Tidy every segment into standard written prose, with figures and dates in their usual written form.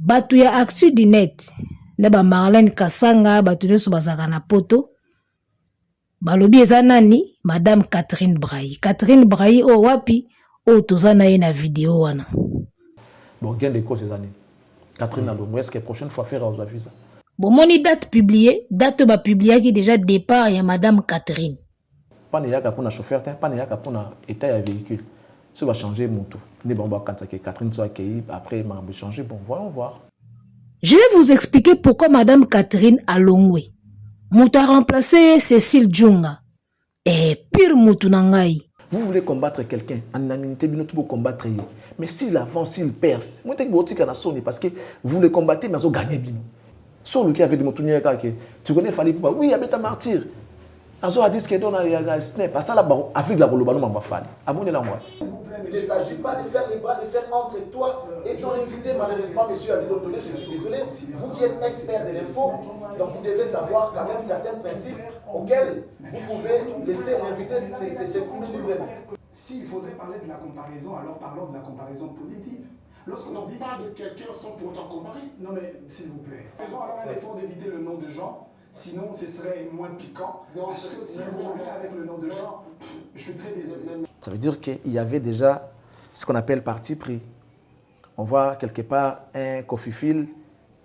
Batu ya Actu du Net, na Marlène Kasanga, batu nyonso bazaka na poto. Balobi eza nani? Madame Catherine Brahi. Catherine Brahi o wapi? O toza na ye na vidéo wana. Bon, gain de cause ces années. Catherine Alongo, est-ce que la prochaine fois faire aux avis ça? Bon, moni date publiée, date ba publié qui déjà départ ya Madame Catherine. Pas n'y a qu'à pour un chauffeur, pas n'y a qu'à pour un état de véhicule. Ça va changer mon tout. Né bon bah quand Catherine soit accueillie, après m'a changer. Bon, voyons voir. Je vais vous expliquer pourquoi Madame Catherine Alongwe Mouta remplacé Cécile Djunga. Et pire Moutou Nangai. Vous voulez combattre quelqu'un, en unanimité, vous combattre. Mais s'il avance, s'il perce, moi, je parce que vous le combattez, mais vous gagnez. Sur le qui avait des moutons, tu connais Fali Poupa, oui, il y a un martyr. Azo a dit que dans la snap, à ça là, Afrique la Bolobano m'a fallu. Abonnez la moi. Il ne s'agit pas de faire les bras de fer entre toi et ton invité, malheureusement, monsieur Adilo Touré, je suis désolé. Vous qui êtes expert de l'info, donc vous devez savoir quand même certains principes auxquels vous pouvez laisser l'invité s'exprimer librement. S'il faudrait parler de la comparaison, alors parlons de la comparaison positive. Lorsqu'on dit pas de quelqu'un sans pour autant comparer. Non mais, s'il vous plaît, faisons alors un effort d'éviter le nom de Jean, sinon ce serait moins piquant. Non, parce que si vous venez avec le nom de Jean, je suis très désolé. Ça veut dire qu'il y avait déjà ce qu'on appelle parti pris. On voit quelque part un Kofifil,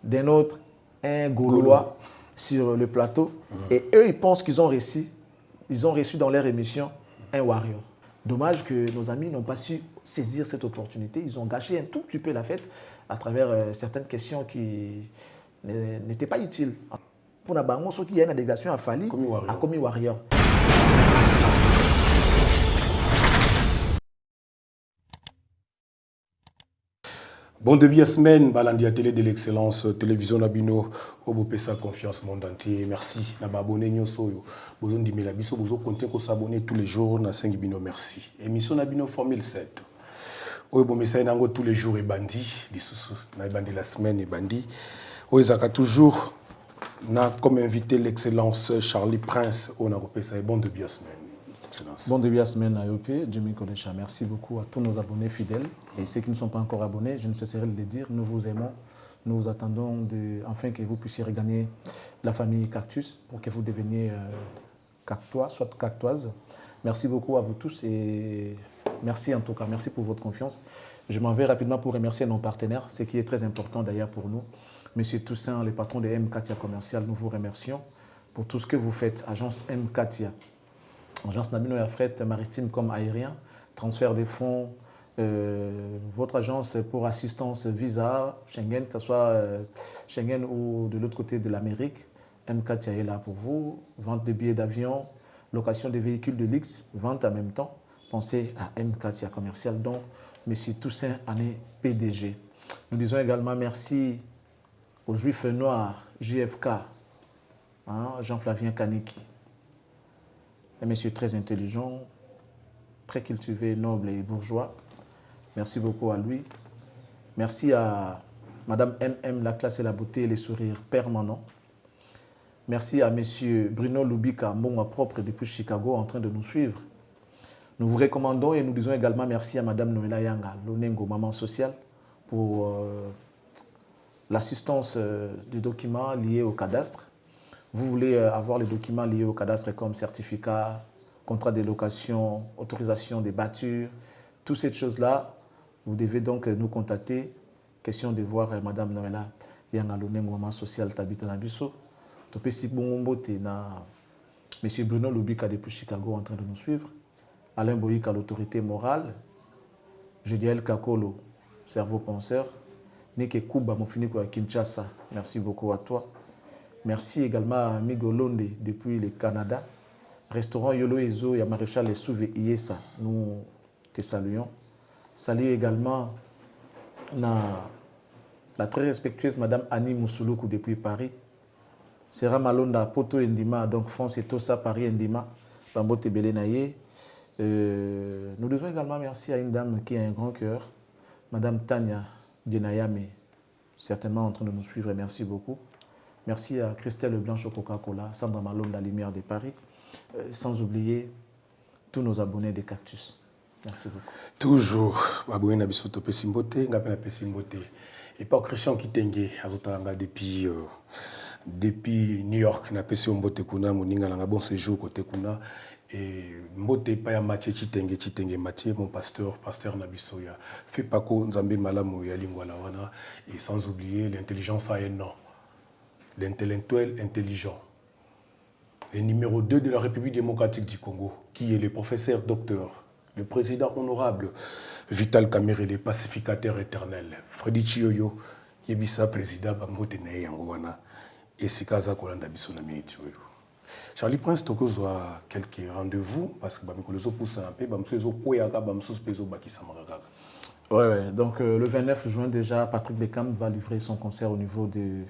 d'un autre un Gaulois sur le plateau. Et eux, ils pensent qu'ils ont reçu dans leur émission un warrior. Dommage que nos amis n'ont pas su saisir cette opportunité. Ils ont gâché un tout petit peu la fête à travers certaines questions qui n'étaient pas utiles. Pour nous, ceux qui ont une délégation à Fali, à commis warrior. Bon début de semaine, Balandi à télé de l'excellence, télévision Nabino, Obopesa confiance monde entier. Merci. Na abonné nyosoyo. Besoin de la biso, besoin compter qu'on s'abonner tous les jours na 5 bino merci. Émission Nabino Formule 7. Oyo bon message nango tous les jours et bandi, disusu na bandi la semaine et bandi. Oyo zaka toujours na comme invité l'excellence Charlie Prince on a repéré bon début de semaine. Bon début de semaine à IOP, Jimmy Kodecha. Merci beaucoup à tous nos abonnés fidèles et ceux qui ne sont pas encore abonnés, je ne cesserai de le dire, nous vous aimons, nous vous attendons afin que vous puissiez regagner la famille Cactus pour que vous deveniez cactois, soit cactoise. Merci beaucoup à vous tous et merci en tout cas, merci pour votre confiance. Je m'en vais rapidement pour remercier nos partenaires, ce qui est très important d'ailleurs pour nous. Monsieur Toussaint, le patron de M. Katia Commercial, nous vous remercions pour tout ce que vous faites, agence M. Katia. Agence Nabino et fret maritime comme aérien, transfert des fonds, votre agence pour assistance visa, Schengen, que ce soit Schengen ou de l'autre côté de l'Amérique, M4 est là pour vous, vente de billets d'avion, location de véhicules de luxe, vente en même temps. Pensez à M4 commercial, donc M. Toussaint Ané, PDG. Nous disons également merci aux Juifs Noirs, JFK, hein, Jean-Flavien Kaniki. Un monsieur très intelligent, très cultivé, noble et bourgeois. Merci beaucoup à lui. Merci à Madame MM, la classe et la beauté et les sourires permanents. Merci à monsieur Bruno Lubika, mon propre depuis Chicago, en train de nous suivre. Nous vous recommandons et nous disons également merci à Madame Noëlla Yanga, Lonengo, maman sociale, pour l'assistance des documents liés au cadastre. Vous voulez avoir les documents liés au cadastre comme certificat, contrat de location, autorisation des bâtures, toutes ces choses-là, vous devez donc nous contacter. Question de voir Madame Noëlla Yangalonengo, maman sociale, Tabita Nabiso. Topesi Bongote na Monsieur Bruno Lubika depuis Chicago en train de nous suivre. Alain Boyika, l'autorité morale. Judiel Kakolo, cerveau penseur. Nike Kuba, Mofiniko à Kinshasa. Merci beaucoup à toi. Merci également à Migo Londe depuis le Canada. Restaurant Yolo Ezo, ya Maréchal et Souvé Iesa, nous te saluons. Salut également la très respectueuse Madame Annie Moussouloukou depuis Paris. Sera Malonda, Poto Ndima, donc France et Tosa, Paris Ndima, Bambo Tebele Naye. Nous devons également merci à une dame qui a un grand cœur, Madame Tania Dienayame, certainement en train de nous suivre, merci beaucoup. Merci à Christelle Leblanche au Coca-Cola, Sandra Malone, la Lumière de Paris, sans oublier tous nos abonnés des Cactus. Merci beaucoup. Toujours. Baboué na biso topé simboté, ngapé na simboté. Et pas Christian Kitenge, azotanga depuis New York, na pesi mbote kuna moninga na bon séjour côté kuna. Et mbote pa ya Mathieu Chitenge Mathieu, mon pasteur Nabisoya. Fait pas ko nzambe malamu ya lingwa la wana. Et sans oublier l'intelligence a un nom. L'intellectuel intelligent. Le numéro 2 de la République démocratique du Congo, qui est le professeur docteur, le président honorable Vital Kamerhe, le pacificateur éternel. Freddy Chioyo, Yebisa président Bambote na Yangowana. Et Sikaza Kolanda Bissona Minitioyo. Charlie Prince tokozwa quelques rendez-vous parce que bamikolozo pousse un peu bamsozo koyaka bamsos pezo bakisamaka. Ouais. Donc le 29 juin déjà, Patrick Beckham va livrer son concert au niveau de...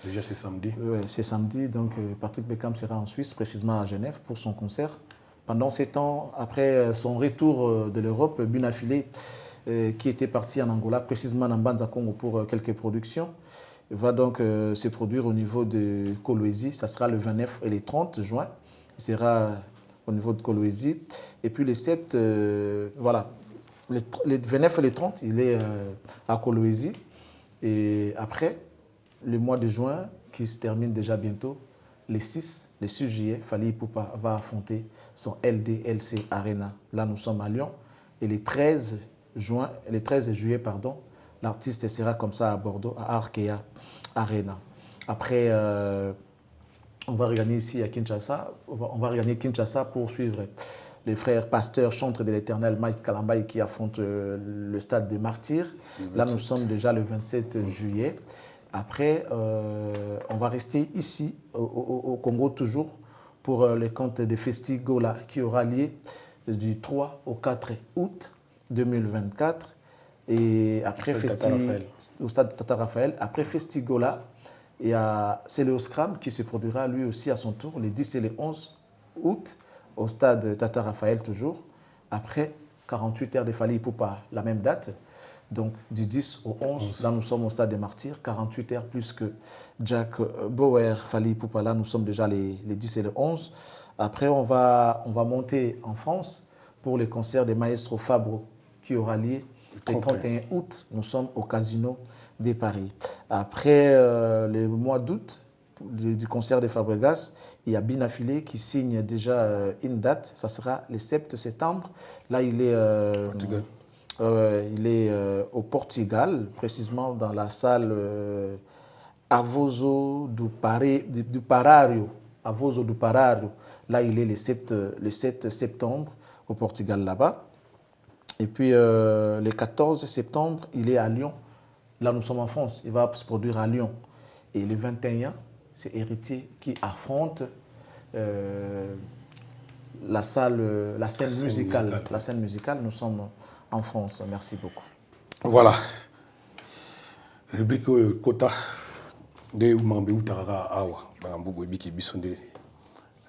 Déjà c'est samedi. Oui, c'est samedi. Donc Patrick Beckham sera en Suisse, précisément à Genève, pour son concert. Pendant ces temps, après son retour de l'Europe, Bunafile, qui était parti en Angola, précisément en Banza Congo pour quelques productions, va donc se produire au niveau de Kolwezi. Ça sera le 29 et le 30 juin. Il sera au niveau de Kolwezi. Et puis les 7, voilà, les 29 et les 30, il est à Kolwezi. Et après, le mois de juin, qui se termine déjà bientôt, les 6 juillet, Fally Ipupa va affronter son LDLC Arena. Là, nous sommes à Lyon. Et les 13 juillet, l'artiste sera comme ça à Bordeaux, à Arkea Arena. Après, on va regagner ici à Kinshasa. On va regagner Kinshasa pour suivre les frères pasteurs chantres de l'Éternel, Mike Kalambay, qui affrontent le stade des Martyrs. Là, nous sommes déjà le 27 juillet. Après, on va rester ici, au Congo toujours, pour le compte de Festigola, qui aura lieu du 3 au 4 août 2024. Et après au stade Tata Raphaël. Après Festigola, c'est le Scram qui se produira lui aussi à son tour, les 10 et les 11 août, au stade Tata Raphaël toujours. Après 48 heures de Fally Ipupa, la même date. Donc du 10 au 11, là nous sommes au stade des Martyrs, 48 heures plus que Jack Bauer, Fally Ipupa, là nous sommes déjà les 10 et les 11. Après on va monter en France pour le concert des Maestro Fabro qui aura lieu le 31 août. Nous sommes au Casino de Paris. Après le mois d'août du concert des Fabregas, il y a Binafile qui signe déjà une date, ça sera le 7 septembre. Là il est... il est au Portugal, précisément dans la salle Avoso do Parario. Avoso do Parario. Là, il est le 7 septembre au Portugal, là-bas. Et puis, le 14 septembre, il est à Lyon. Là, nous sommes en France. Il va se produire à Lyon. Et le 21, c'est Héritier qui affronte la scène musicale. La scène musicale, nous sommes en France. Merci beaucoup. Voilà. Rubrique Kota de Mambe Outarara Awa. Bangambo Biki Bisonde.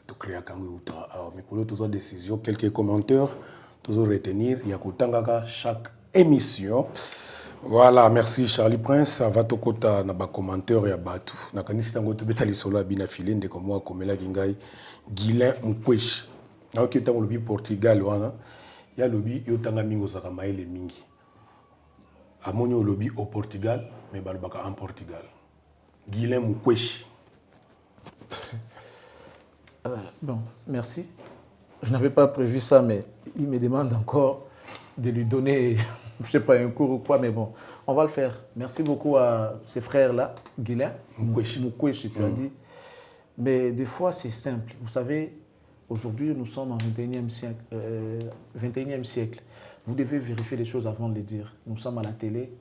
To créer Kango Outara Awa. Mais pour l'autre décision, quelques commentaires, toujours retenir. Il y a Kotangaka chaque émission. Voilà, merci Charlie Prince. Va to Kota na ba commentaire ya batu. Na kanisi tango to betali solo bina filé ndeko moi komela kingai Guilain Mkweshi. Na oki tango lobi Portugal wana. Ya lobby yotanga mingo saka maele mingi. Amoni au lobby au Portugal, mais balbaka en Portugal. Guilain Mukweshi. Bon, merci. Je n'avais pas prévu ça, mais il me demande encore de lui donner, je ne sais pas, un cours ou quoi, mais bon, on va le faire. Merci beaucoup à ces frères-là, Guilain Mukweshi, tu as dit. Mais des fois, c'est simple. Vous savez, aujourd'hui, nous sommes en 21e siècle. Vous devez vérifier les choses avant de les dire. Nous sommes à la télé.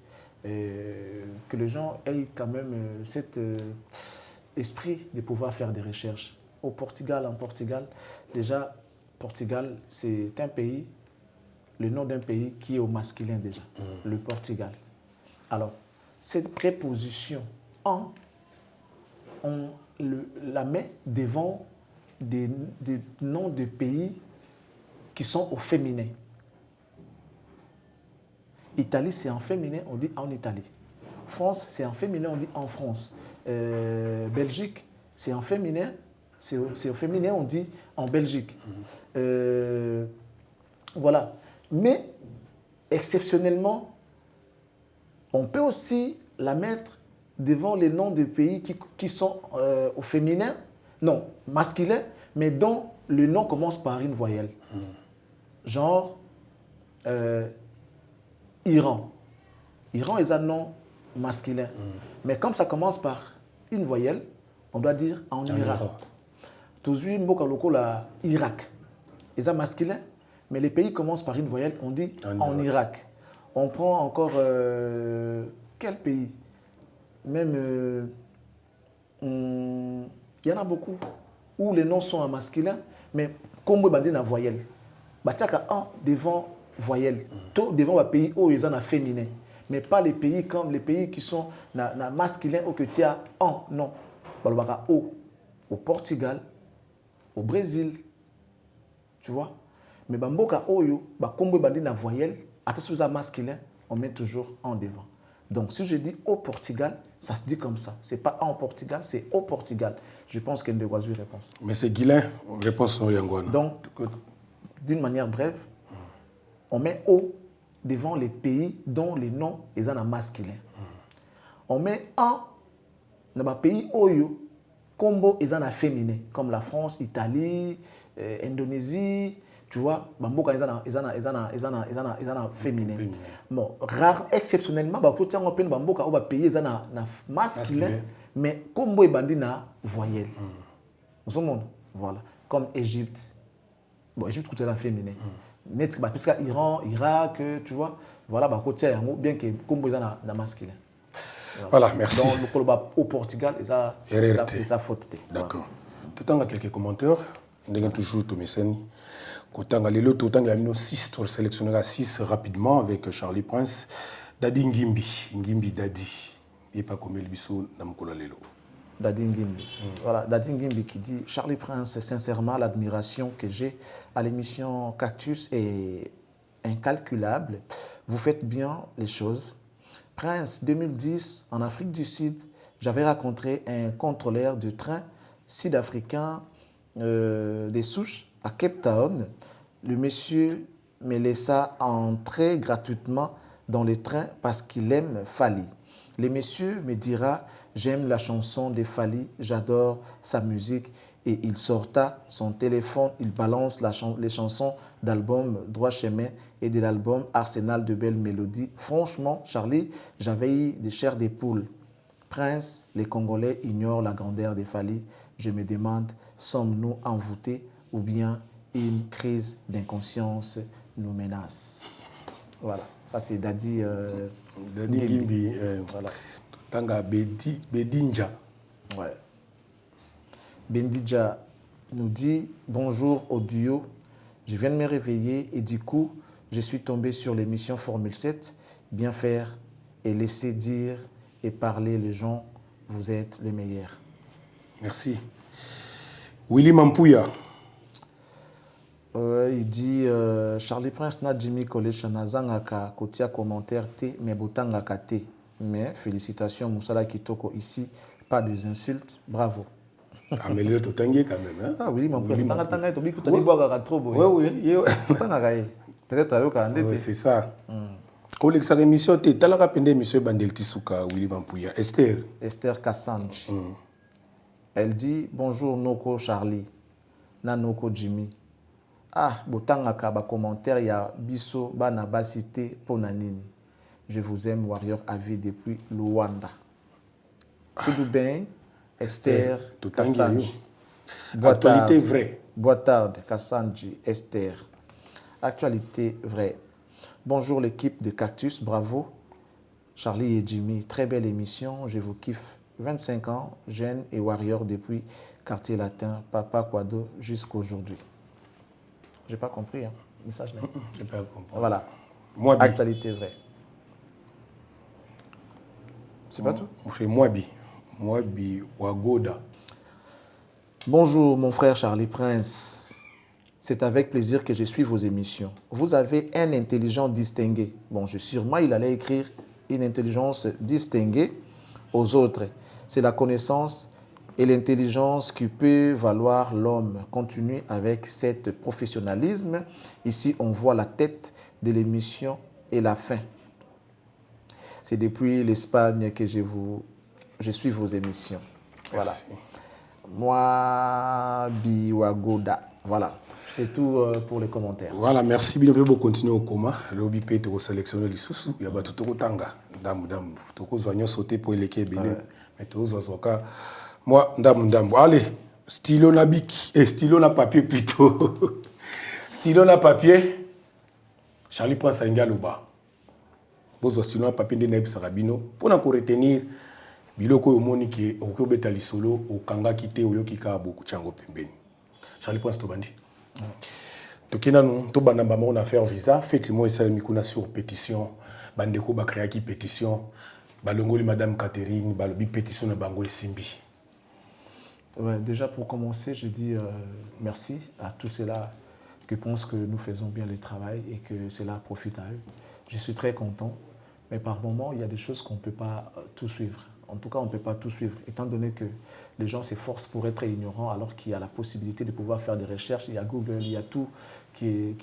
Que les gens aient quand même cet esprit de pouvoir faire des recherches. En Portugal, déjà, Portugal, c'est un pays, le nom d'un pays qui est au masculin déjà, le Portugal. Alors, cette préposition en, on la met devant des noms de pays qui sont au féminin. Italie, c'est en féminin, on dit en Italie. France, c'est en féminin, on dit en France. Belgique, c'est en féminin, c'est au féminin, on dit en Belgique. Voilà. Mais, exceptionnellement, on peut aussi la mettre devant les noms de pays qui sont au féminin, non, masculin, mais dont le nom commence par une voyelle. Genre, Iran. Iran est un nom masculin. Mais comme ça commence par une voyelle, on doit dire en Irak. Toujours mboka lokola Irak. Ils sont masculins, mais les pays commencent par une voyelle, on dit en Irak. On prend encore quel pays? Même il y en a beaucoup où les noms sont en masculin, mais comme on dit en voyelle. Batiaka un devant voyelle, tout devant un pays où ils sont en féminin, mais pas les pays comme les pays qui sont na masculin ou que tu as en non. Balobaka au Portugal, au Brésil, tu vois. Mais bamboka oyo ba kombo bandi na voyelle, attention à masculin, on met toujours en devant. Donc si je dis au Portugal, ça se dit comme ça. C'est pas en Portugal, c'est au Portugal. Je pense qu'il y a une réponse. Mais c'est Guilain, réponse non Yangwana. Donc d'une manière brève, on met au devant les pays dont les noms sont en masculin. On met en dans les pays oyo combo est en féminin, comme la France, Italie, Indonésie, tu vois, bamboka ils en féminin. Bon, rare exceptionnellement, bah côté on peut bamboka on va payer ils en masculin, mais combo est bandi na voyelle. Nous sommes voilà, comme Égypte. Bon, Égypte côté en féminin. Net bah parce que Iran, Irak, tu vois, voilà bah côté bien que combo est en masculin. Voilà, merci. Donc, au Portugal, ça faute. D'accord. Tu as quelques commentaires. On a toujours ton message. Quand on a les lots, on a mis 6, on sélectionnera 6 rapidement avec Charlie Prince. Dadi Ngimbi Dadi. Il n'est pas comme le biso Namkola Lelo. Dadi Ngimbi. Voilà, Dadi Ngimbi qui dit Charlie Prince, sincèrement, l'admiration que j'ai à l'émission Cactus est incalculable. Vous faites bien les choses. Prince, 2010, en Afrique du Sud, j'avais rencontré un contrôleur de train sud-africain des souches à Cape Town. Le monsieur me laissa entrer gratuitement dans les trains parce qu'il aime Fally. Le monsieur me dira, j'aime la chanson de Fally, j'adore sa musique. Et il sorta son téléphone, il balance les chansons d'album Droit Chemin et de l'album Arsenal de belles mélodies. Franchement, Charlie, j'avais eu des chairs des poules. Prince, les Congolais ignorent la grandeur des Fally. Je me demande, sommes-nous envoûtés ou bien une crise d'inconscience nous menace? Voilà, ça c'est Dadi Ngimbi. Voilà. Tanga Bedinja. Ouais. Bendidja nous dit bonjour au duo. Je viens de me réveiller et du coup, je suis tombé sur l'émission Formule 7. Bien faire et laisser dire et parler les gens, vous êtes les meilleurs. Merci. Willy Mampouya. Il dit Charlie Prince na Jimmy College Nazangaka kotia commentaire T mais botangaka T. Mais félicitations Moussala Kitoko ici, pas des insultes, bravo. Ah, mais le Totangué quand même. Hein? Ah oui, mon frère, peut-être avec c'est ça. Quand l'ex émission, tu as rappelé monsieur Bandel Tisuka, Willy Mampouya. Esther Kassanji. Elle dit bonjour Noko Charlie, na Noko Jimmy. Ah, botanga ba commentaire ya biso bana basité ponanini. Je vous aime Warrior Avi depuis Luanda. Tout bien. Esther Kassanji. Actualité vraie. Boitard Kassanji, Esther. Actualité vraie. Bonjour l'équipe de Cactus, bravo. Charlie et Jimmy, très belle émission, je vous kiffe. 25 ans, jeune et warrior depuis Quartier Latin, Papa Quado jusqu'aujourd'hui. J'ai pas compris, hein. Message là. J'ai pas compris. Voilà. Moabi. Actualité vraie. C'est pas tout? C'est Moabi. Moabi Wagoda. Bonjour mon frère Charlie Prince. C'est avec plaisir que je suis vos émissions. Vous avez un intelligent distingué. Bon, sûrement il allait écrire une intelligence distinguée aux autres. C'est la connaissance et l'intelligence qui peut valoir l'homme. Continue avec cet professionnalisme. Ici, on voit la tête de l'émission et la fin. C'est depuis l'Espagne que je suis vos émissions. Voilà. Merci. Moi, Biwagoda. Voilà. C'est tout pour les commentaires. Voilà, merci. Bien, on peut continuer au coma. Le OBP est sélectionné les sous. Il y a pas tout le tanga. Dam. Tout le monde sauter pour les quais. Mais tout le monde moi, dam. Allez, stylo na bic. Et stylo na papier plutôt. Stylo na papier. Charlie prend sa ingaloba. Bozo stylo na papier de naib sarabino. Pour nous retenir. Biloko yomoniki au betali solo au kanga kite au yoki ka boku chango pembeni. Charlie Prince Tobandi. Tokina nous to bana ba on a faire visa effectivement ça mikuna sur pétition bandeko ba créer qui pétition balongoli madame Catherine balobi pétition na bango esimbi. Ouais, déjà pour commencer, je dis merci à tous ceux-là qui pensent que nous faisons bien le travail et que cela profite à eux. Je suis très content, mais par moments, il y a des choses qu'on ne peut pas tout suivre. En tout cas, on ne peut pas tout suivre, étant donné que les gens s'efforcent pour être ignorants alors qu'il y a la possibilité de pouvoir faire des recherches. Il y a Google, il y a tout qui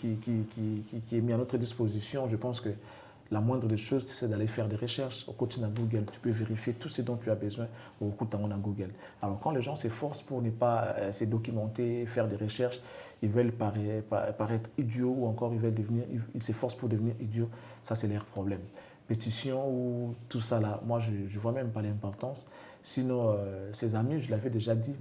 est mis à notre disposition. Je pense que la moindre des choses, c'est d'aller faire des recherches. Au quotidien à Google, tu peux vérifier tout ce dont tu as besoin au quotidien à Google. Alors quand les gens s'efforcent pour ne pas se documenter, faire des recherches, ils veulent paraître idiots ou encore ils s'efforcent pour devenir idiots, ça c'est leur problème. Pétition ou tout ça là, moi je ne vois même pas l'importance. Sinon, ses amis, je l'avais déjà dit,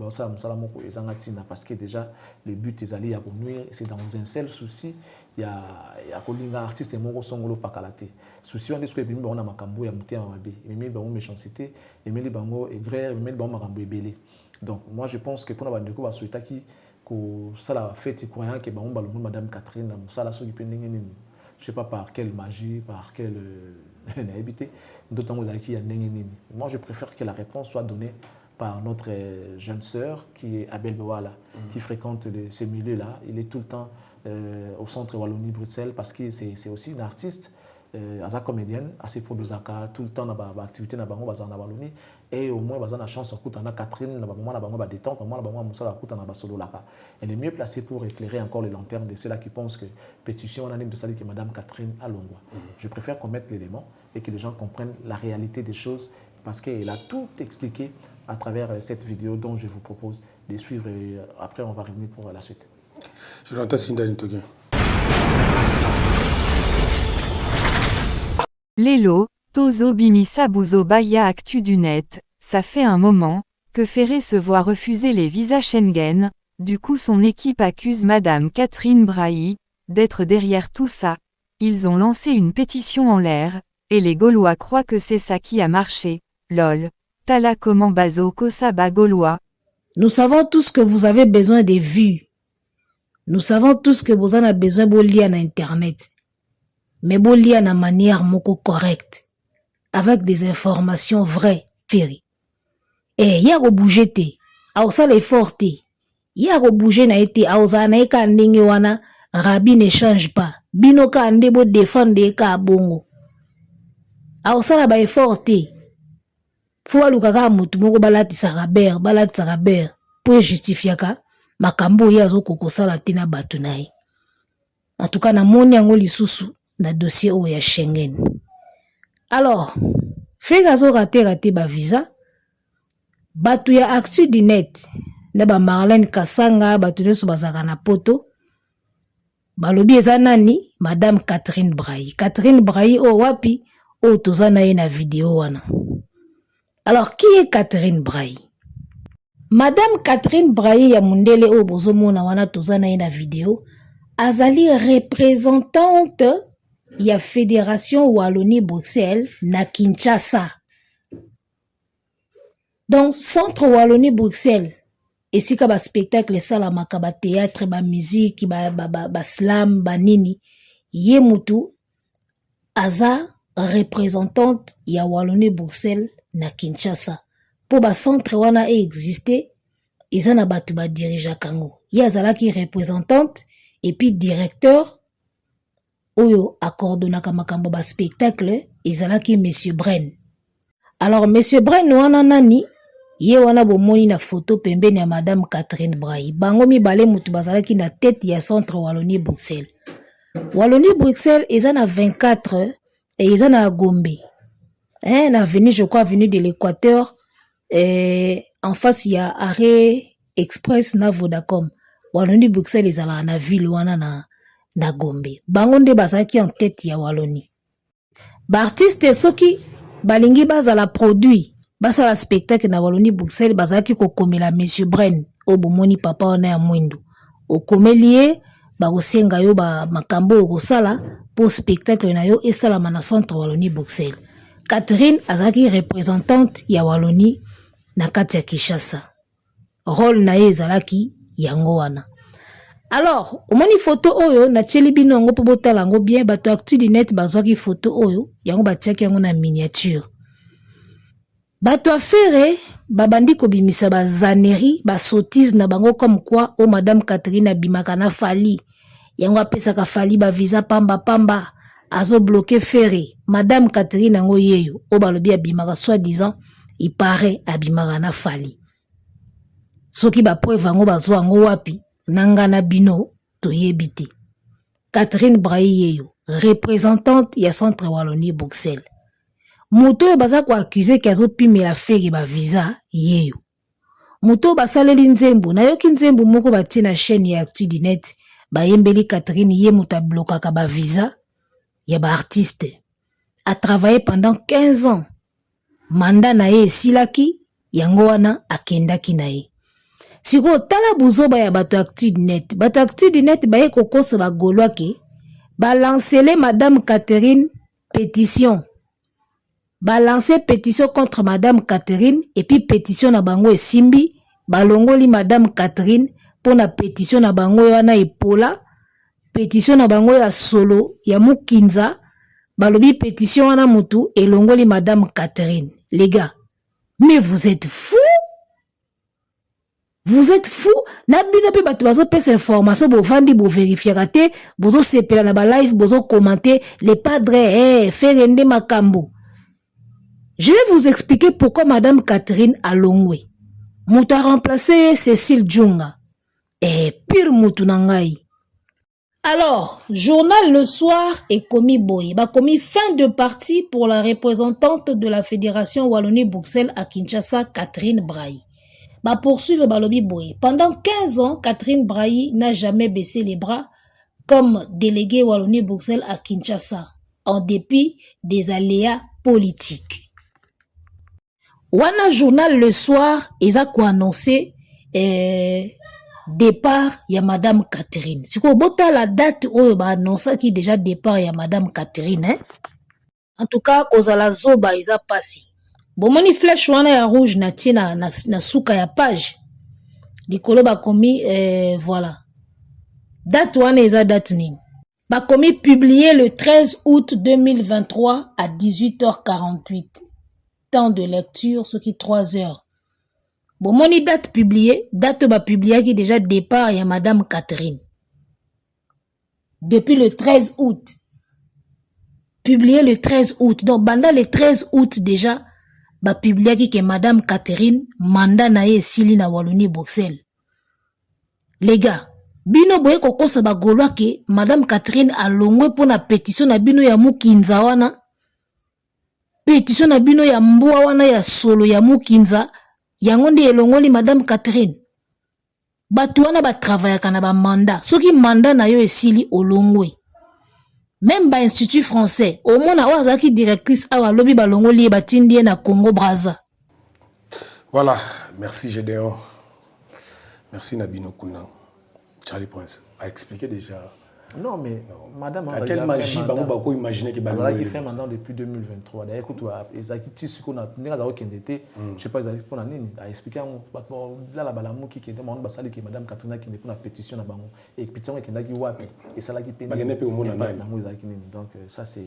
parce que déjà, le but est d'aller à nuire, c'est dans un seul souci. Il y a un artiste et mon songolo pakalate. Souci, on est sur les bimbi, on a makambo, il y a muté en abbé, il y a une méchanceté, il y a bango aigre, il y a makambo belé. Donc, moi je pense que pour la bande de coups, souhaiter que ça la fête, croyant que Madame Catherine, ça la s'occupe, je ne sais pas par quelle magie, par quelle naïveté, d'autant qu'il y a moi, je préfère que la réponse soit donnée par notre jeune sœur qui est Abel Bewala, qui fréquente ces milieux-là. Il est tout le temps au centre Wallonie-Bruxelles parce que c'est aussi une artiste, une comédienne, assez pour nous tout le temps dans l'activité dans Wallonie. Et au moins, la chance de Catherine, la détente, elle est mieux placée pour éclairer encore les lanternes de ceux-là qui pensent que pétition, on a de ça que Madame Catherine a l'ongwa. Je préfère qu'on mette l'élément et que les gens comprennent la réalité des choses parce qu'elle a tout expliqué à travers cette vidéo dont je vous propose de suivre et après on va revenir pour la suite. Jonathan Sindani Toguin. Lélo, Tozo Bimisa Bouzo Baya Actu du Net, ça fait un moment que Ferré se voit refuser les visas Schengen, du coup son équipe accuse Madame Catherine Brahi d'être derrière tout ça. Ils ont lancé une pétition en l'air, et les Gaulois croient que c'est ça qui a marché. Lol. Tala comment bazo kosaba Gaulois. Nous savons tous que vous avez besoin des vues. Nous savons tous que vous en avez besoin de lire sur Internet. Mais de lire de manière correcte. Avec des informations vraies, Ferry. Et il y a bouger te. A ça l'effort te. Il y a bouger na été. A ça na eka ndenge wana. Rabi ne change pas. Bino ka ndebo défendre ka bongo. A ça la ba effort te. Faut alukaka mutu moko balati saraber pour justifier ka makambo ya zo kokosala tina batu nae. En tout cas na moni yango lisusu na dossier o ya Schengen. Alors, fega zo raté ba visa. Batu ya Actu du Net na ba Marlène Kasanga batu nyonso bazaka na poto. Balobi eza nani Madame Catherine Brahi. Catherine Brahi o wapi o toza na ye na vidéo wana. Alors, qui est Catherine Brahi? Madame Catherine Brahi ya mundele o bozomona wana toza na ye na vidéo, azali représentante ya Fédération Wallonie-Bruxelles na Kinshasa. Donc, Centre Wallonie-Bruxelles, esika ba spectacle salamaka ba théâtre, ba musique, ba slam, ba nini, ye mutu aza représentante ya Wallonie-Bruxelles na Kinshasa. Po ba centre wana existé, eza na batu ba dirija kango. Ye azalaki représentante et puis directeur oyo accordonaka makambo ba spectacle ezalaki Monsieur Bren. Alors Monsieur Bren wana nani ye wana bomoni na photo pembeni ya madame Catherine Brahi. Bango mibale mutu bazalaki na tête ya centre Wallonie-Bruxelles. Wallonie-Bruxelles eza na 24 et eza na Gombe. Na avenue, je crois, avenue de l'Équateur, en face il y a arrêt express na Vodacom. Wallonie-Bruxelles ezala na ville wana na Gombe. Bango nde bazalaki en tête ya Wallonie. Ba artiste soki balingi bazala produit basala spectacle na Wallonie-Bruxelles bazalaki kokomela Monsieur Bren obomoni papa wana ya mwindu okomeli ye bakosenga yo ba makambo okosala pour spectacle na yo esalama na centre Wallonie-Bruxelles. Catherine azalaki représentante ya Wallonie na kati ya Kinshasa. Rôle na ye ezalaki yango wana. Alors, omoni photo oyo na tieli bino ngo po botala ngo bien bato actu du net bazwaki photo oyo yango batiaki yango na miniature. Bato affaire babandi kobimisa ba zaneri ba sottise na bango comme quoi o madame Catherine abimaka na fali yango apesaka fali ba visa pamba azo bloquer ferré madame Catherine yango yeyo o balobi abimaka soi-disant il paraît abimaka na fali soki ba preuve yango bazwa yango wapi nangana bino toyebite. Catherine Brahi yeyo représentante ya centre Wallonie-Bruxelles. Muto baza ko accuser ki azopimela feri ba visa yeyo. Muto basaleli nzembo na yoki nzembo moko batie na chaîne ya Actu du Net bayembeli Catherine ye muta blokaka ba visa ya ba artiste. A travaillé pendant 15 ans. Mandat na ye silaki yango wana akendaki na ye. Siko tala buzoba ya bato Actu du Net. Bato Actu du Net baye kokosa ba golwake balancele madame Catherine pétition. Balancer pétition contre madame Catherine et puis pétition na bango esimbi balongoli madame Catherine pour na pétition na bango wana epola pétition na bango ya solo ya mukinza balobi pétition wana mutu elongoli madame Catherine. Les gars, mais vous êtes fous? Vous êtes fous? Na bino pe bato bazo pesa information bo vandi bo vérifier raté bozo sepela na ba live bozo commenter les padres ferende makambo. Je vais vous expliquer pourquoi madame Catherine a longwe. Moutou a remplacé Cécile Djunga. Et pire moutou nangai. Alors, journal le soir est commis boy. Bah commis fin de partie pour la représentante de la Fédération Wallonie-Bruxelles à Kinshasa, Catherine Brahi. Bah poursuivre Balobi boy. Pendant 15 ans, Catherine Brahi n'a jamais baissé les bras comme déléguée Wallonie-Bruxelles à Kinshasa, en dépit des aléas politiques. Wana journal le soir, ils ont annoncé départ ya madame Catherine. Si vous avez la date où ils ont annoncé qui déjà départ ya madame Catherine, hein? En tout cas, cause à la zoba, ils ont passé. Bon, moni flèche wana ya rouge na tina na souka ya page. Likolo ba komi voilà. Date wana ils ont date nini. Ba komi publié le 13 août 2023 à 18h48. Temps de lecture, ce qui 3 heures. Bon, mon date publiée, date ba publié qui déjà départ ya madame Catherine. Depuis le 13 août. Publié le 13 août. Donc, pendant le 13 août déjà, ba publié qui que madame Catherine, mandat na ye sili na Wallonie-Bruxelles. Les gars, bino boye koko sa ba golwa ke madame Catherine a longwe pour na pétition na bino ya mukinza wana. Pétition na bino ya mbua wana ya solo ya mukinza yango nde elongoli madame Catherine. Batu wana ba travaillaka na ba mandat. Soki mandat na yo esili olongwe. Même ba institut français, au mona wazaki directrice awa lobi ba longoli ba tindi na Congo Brazza. Voilà, merci Gédéon. Merci Nabino Kuna. Charlie Prince a expliqué déjà. Non, mais madame... À quelle magie Bango imaginer que Bango qui fait maintenant depuis 2023. D'ailleurs, écoute, ils ont dit ce qu'on a... Je ne sais pas, ils ont expliqué là, la balamou qui demande que madame Katrina qui n'est pas une pétition à Bango. Et pétition qui n'est pas wapi. Et ça là qui peine. Donc, ça, ce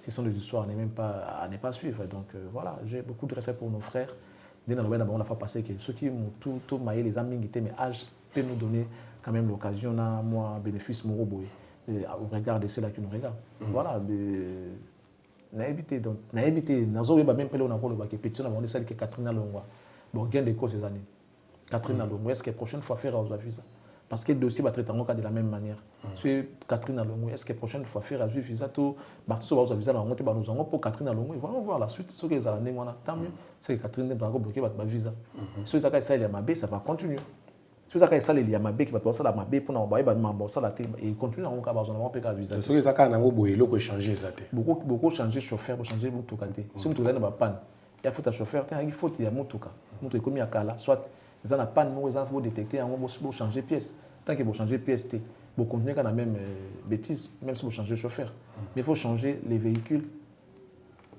sont des histoires à ne pas suivre. Donc, voilà, j'ai beaucoup de respect pour nos frères. On a fait passer que ceux qui ont tout maillé les amis qui étaient mes âges peuvent nous donner quand même l'occasion à moi bénéfice mon robot au regard de ceux-là qui nous regardent. Voilà, n'a évité donc n'a évité n'a pas même pelé on a encore le bac pétition avant celle que Catherine Longwa Bon, gain de cause ces années. Catherine Alongo, est-ce que la prochaine fois faire à visa? Parce que le dossier va traiter de la même manière. C'est Catherine Alongo, est-ce que la prochaine fois faire à visa, tout, Bartso va visa, nous avons pour Catherine Alongo, ils vont voir la suite. Ce que les années, tant mieux, c'est que Catherine Alongo bloqué votre visa. Si vous avez ça, il y a ma ça va continuer. Si vous avez ça, il y a ma qui va passer ça, la ma pour n'envoyer ça, la thème, et continue à avoir un visa. Ce que ça a changé, ça. Beaucoup changé chauffeur, pour changer mon tokaté. Si vous avez une panne, il faut un chauffeur, il faut qu'il y ait mon toka. Mon toka est comme il y a Kala, soit ils ont la panne, ils ont détecter, ils vont changer pièce. Tant qu'ils vont changer pièce, vous continuez à la même bêtise, même si vous changez de chauffeur. Mais il faut changer les véhicules.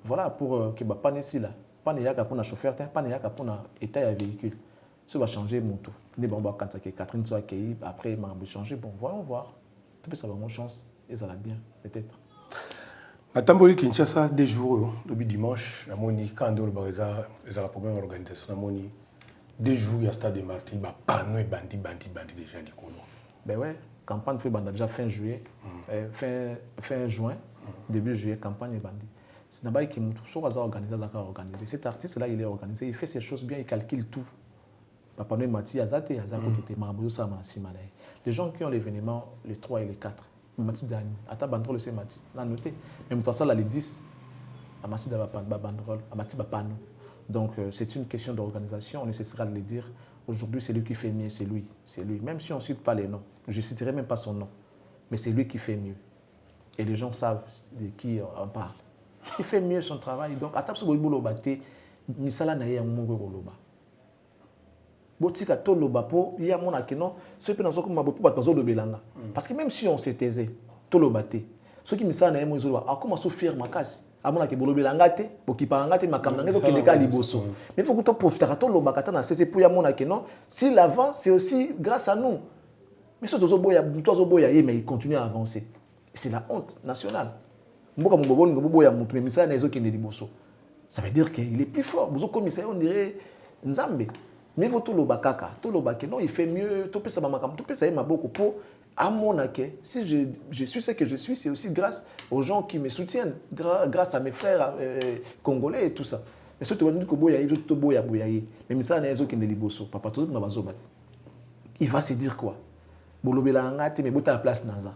Voilà, pour que pas ici là. Pas n'y a qu'à pour un chauffeur, pas n'y a qu'à pour un état de véhicule. Ça va changer mon tout. Quand Catherine soit accueillie, après, il va changer. Bon, voyons voir. Tout peut savoir mon chance. Et ça va bien, peut-être. Matamboli Kinshasa, des jours, le dimanche, quand on a un problème d'organisation, des jours, il y a stade de Marty, pas nous, bandi déjà, du coup. Ben ouais, campagne fait déjà fin juillet, fin juin, début juillet, campagne et bandi. C'est d'abord qui m'a tout organisé. Cet artiste-là, il est organisé, il fait ses choses bien, il calcule tout. Papa Noé Mati, Azate, Azako, Marabou, Sama, Simanaï. Les gens qui ont l'événement, les 3 et les 4, Mati Dani, Ata Bandrol, c'est Mati, l'a noté. Même toi, ça, là, les 10, à Mati Bandrol, à Mati Bapano. Donc, c'est une question d'organisation, on essaiera de le dire. Aujourd'hui, c'est lui qui fait mieux, c'est lui. Même si on ne cite pas les noms, je ne citerai même pas son nom, mais c'est lui qui fait mieux. Et les gens savent de qui on parle. Il fait mieux son travail. Donc, à ce moment-là, Misala n'a pas de botika to loba po ya mona keno ce pe nazo ko mabopo bato lo belanga parce que même si on s'est taisé to loba te ce qui misala na yemo zo a comment so fier makasi amona ke bolo belanga te bokipanga te makamna ngezo keleka liboso mais il faut que to profiter to loba kata na cc po ya mona keno si l'avance c'est aussi grâce à nous mais ce zo boya to boya ye mais il continue à avancer c'est la honte nationale mboka mbobo ngo boya mutu mais misala na ezo kende liboso ça veut dire qu'il est plus fort bozo commissaire on dirait nzambe. Mais il faut tout le bakaka, tout le baké. Non, il fait mieux, tout peut ça makam, tout peut ça m'a beaucoup pour à mon aké. Si je suis ce que je suis, c'est aussi grâce aux gens qui me soutiennent, grâce à mes frères congolais et tout ça. Mais ce que tu vas dire que boya, tout boya boyaye. Mais ça n'a aucun liboso. Papa tout na bazoba. Il va se dire quoi? Bolobela ngate mais bota la place naza.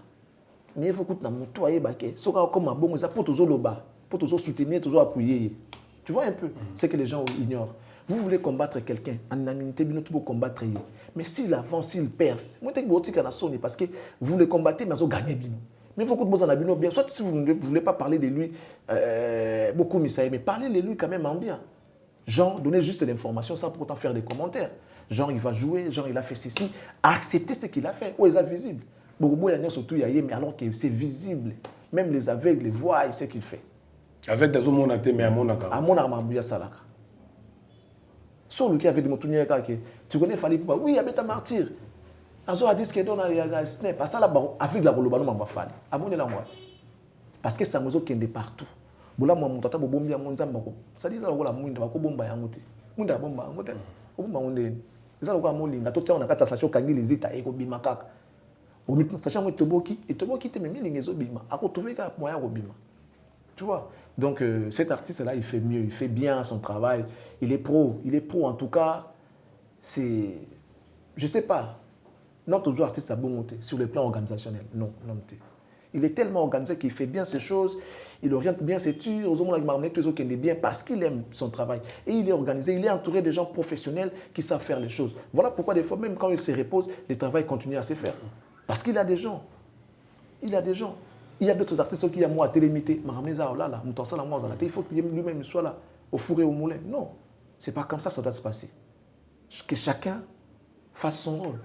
Mais il faut que tu na moto aye baké. Soka comme bon ça pour toujours loba, pour toujours soutenir, toujours appuyer. Tu vois un peu, c'est que les gens ignorent. Vous voulez combattre quelqu'un, en unanimité, vous combattre. Mais s'il avance, s'il perce, parce que vous le combattez, mais vous gagnez. Mais il faut que vous en ayez bien. Soit si vous ne voulez pas parler de lui, beaucoup mais parlez de lui quand même en bien. Genre, donnez juste l'information sans pour autant faire des commentaires. Genre, il va jouer, genre, il a fait ceci. Acceptez ce qu'il a fait. Ou il est visible. Beaucoup de gens surtout, mais alors que c'est visible. Même les aveugles voient ce qu'il fait. Avec des hommes, mais à mon accord. À mon armabouya salaka. Sur le qui avait dit tu connais Fali Poupa, oui, il y a un martyr. Azo a dit ce qu'il donne à Snap. À ça, là, avec la Rolobano, on va faire. Abonnez-la moi. Parce que ça me qui est partout. Bola moi mon tata bombi ya monza mbako. Ça dit ça la mwinda bako bomba ya ngote. Mwinda bomba ngote. Bomba ngonde. Ça la kwa molinga to tia on akata sacho kangi les états eko bima kaka. Omi sachant ngo toboki et toboki te memi lingezo bima. Ako trouver ka moyen ko bima. Tu vois. Donc cet artiste là, il fait mieux, il fait bien son travail. Il est pro en tout cas. C'est, je sais pas. Non, toujours artiste à bon monter sur le plan organisationnel. Non. Il est tellement organisé qu'il fait bien ses choses, il oriente bien ses tirs, aux hommes qui est bien parce qu'il aime son travail. Et il est organisé, il est entouré de gens professionnels qui savent faire les choses. Voilà pourquoi des fois, même quand il se repose, le travail continue à se faire. Parce qu'il a des gens. Il y a d'autres artistes qui ont moi à télémité. Il faut qu'il lui-même soit là, au four et au moulin. Non, c'est pas comme ça doit se passer. Que chacun fasse son rôle.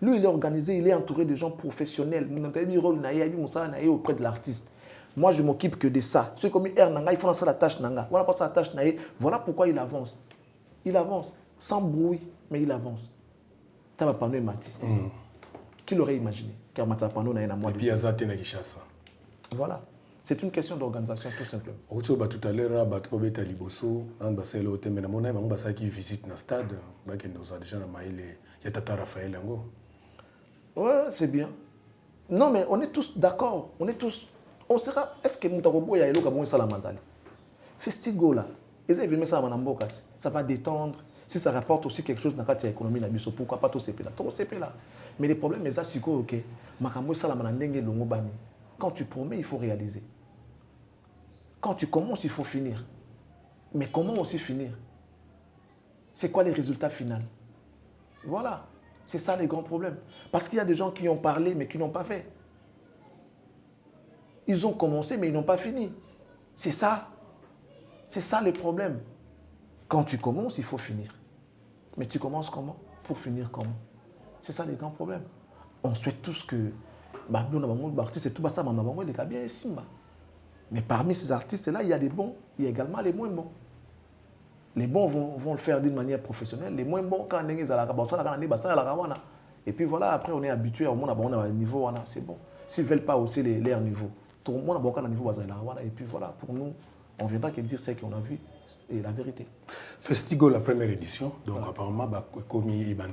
Lui, il est organisé, il est entouré de gens professionnels. Auprès de l'artiste. Moi, je m'occupe que de ça. Ceux comme R Nanga, ils font ça la tâche Nanga. Voilà pas ça la tâche Nanga. Voilà pourquoi il avance. Il avance, sans bruit, mais il avance. Ça va pas nous Mati. Qui l'aurait imaginé? Car Mati Pano n'a pas. Et puis Azate na Kishasa. Voilà. C'est une question d'organisation tout simplement. Tout à l'heure, Batobeta Liboso, Anbasel Hotel, mais mon ami Ambassa qui visite le stade, nous a déjà il y a Tata Raphaël Ango. Ouais, c'est bien. Non, mais on est tous d'accord. On sera. Est-ce que Moutarobo y a Elo Gabon Salamazali? Festigo là. Et ça va détendre. Si ça rapporte aussi quelque chose dans l'économie, pourquoi pas tout ces là. Mais les problèmes, c'est que quand tu promets, il faut réaliser. Quand tu commences, il faut finir. Mais comment aussi finir? C'est quoi les résultats finaux? Voilà. C'est ça les grands problèmes. Parce qu'il y a des gens qui ont parlé, mais qui n'ont pas fait. Ils ont commencé, mais ils n'ont pas fini. C'est ça. C'est ça le problème. Quand tu commences, il faut finir. Mais tu commences comment? Pour finir comment? C'est ça les grands problèmes. On souhaite tous que mais parmi ces artistes-là, il y a des bons, il y a également les moins bons. Les bons vont le faire d'une manière professionnelle. Les moins bons, quand et puis voilà, après on est habitué au monde à un niveau, c'est bon. S'ils ne veulent pas hausser leur niveau, tout le monde a un niveau, et puis voilà, pour nous, on viendra que dire ce qu'on a vu et la vérité. Festigo, la première édition, donc apparemment, comme il là.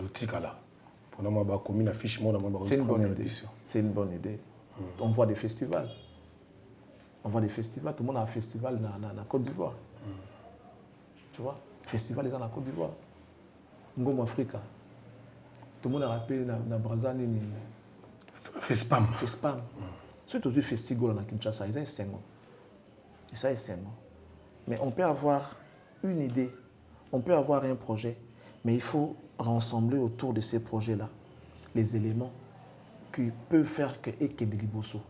C'est une bonne idée. C'est une bonne idée. On voit des festivals. On voit des festivals. Tout le monde a un festival dans la Côte d'Ivoire. Tu vois, festival est dans la Côte d'Ivoire. Ngomo Africa. Tout le monde a rappelé dans Brazani. Fespam. Fespam. Surtout du festival dans Kinshasa, ils ont 5 ans. Et ça, c'est 5 ans. Mais on peut avoir une idée, on peut avoir un projet, mais il faut rassembler autour de ces projets-là les éléments qui peuvent faire que Ekende Liboso,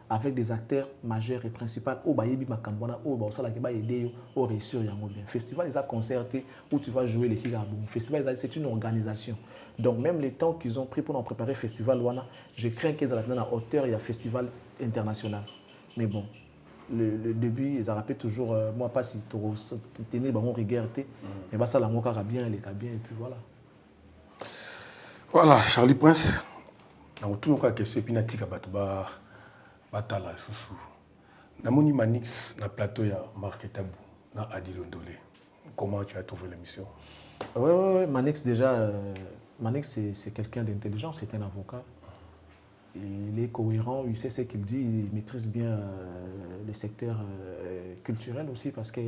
avec des acteurs majeurs et principaux, au Bayebi Makambona, au Baosala qui va aider au réussir bien. Festival, ils ont concerté où tu vas jouer les Kigabou. Festival, c'est une organisation. Donc même les temps qu'ils ont pris pour en préparer Festival Wana, je crains qu'ils aient la hauteur, il y a Festival international. Mais bon, le début, ils ont rappelé toujours, moi pas si tu tenais mon rigueur, mais ça la moka bien, elle est bien, et puis voilà. Voilà, Charlie Prince. Dans tout le cas, question puis natika batuba batala susu. Na moni Manix na plateau ya Marketabou na Adilondolé. Comment tu as trouvé l'émission? Ouais, Manix déjà, Manix c'est quelqu'un d'intelligent, c'est un avocat. Il est cohérent, il sait ce qu'il dit, il maîtrise bien le secteur culturel aussi parce que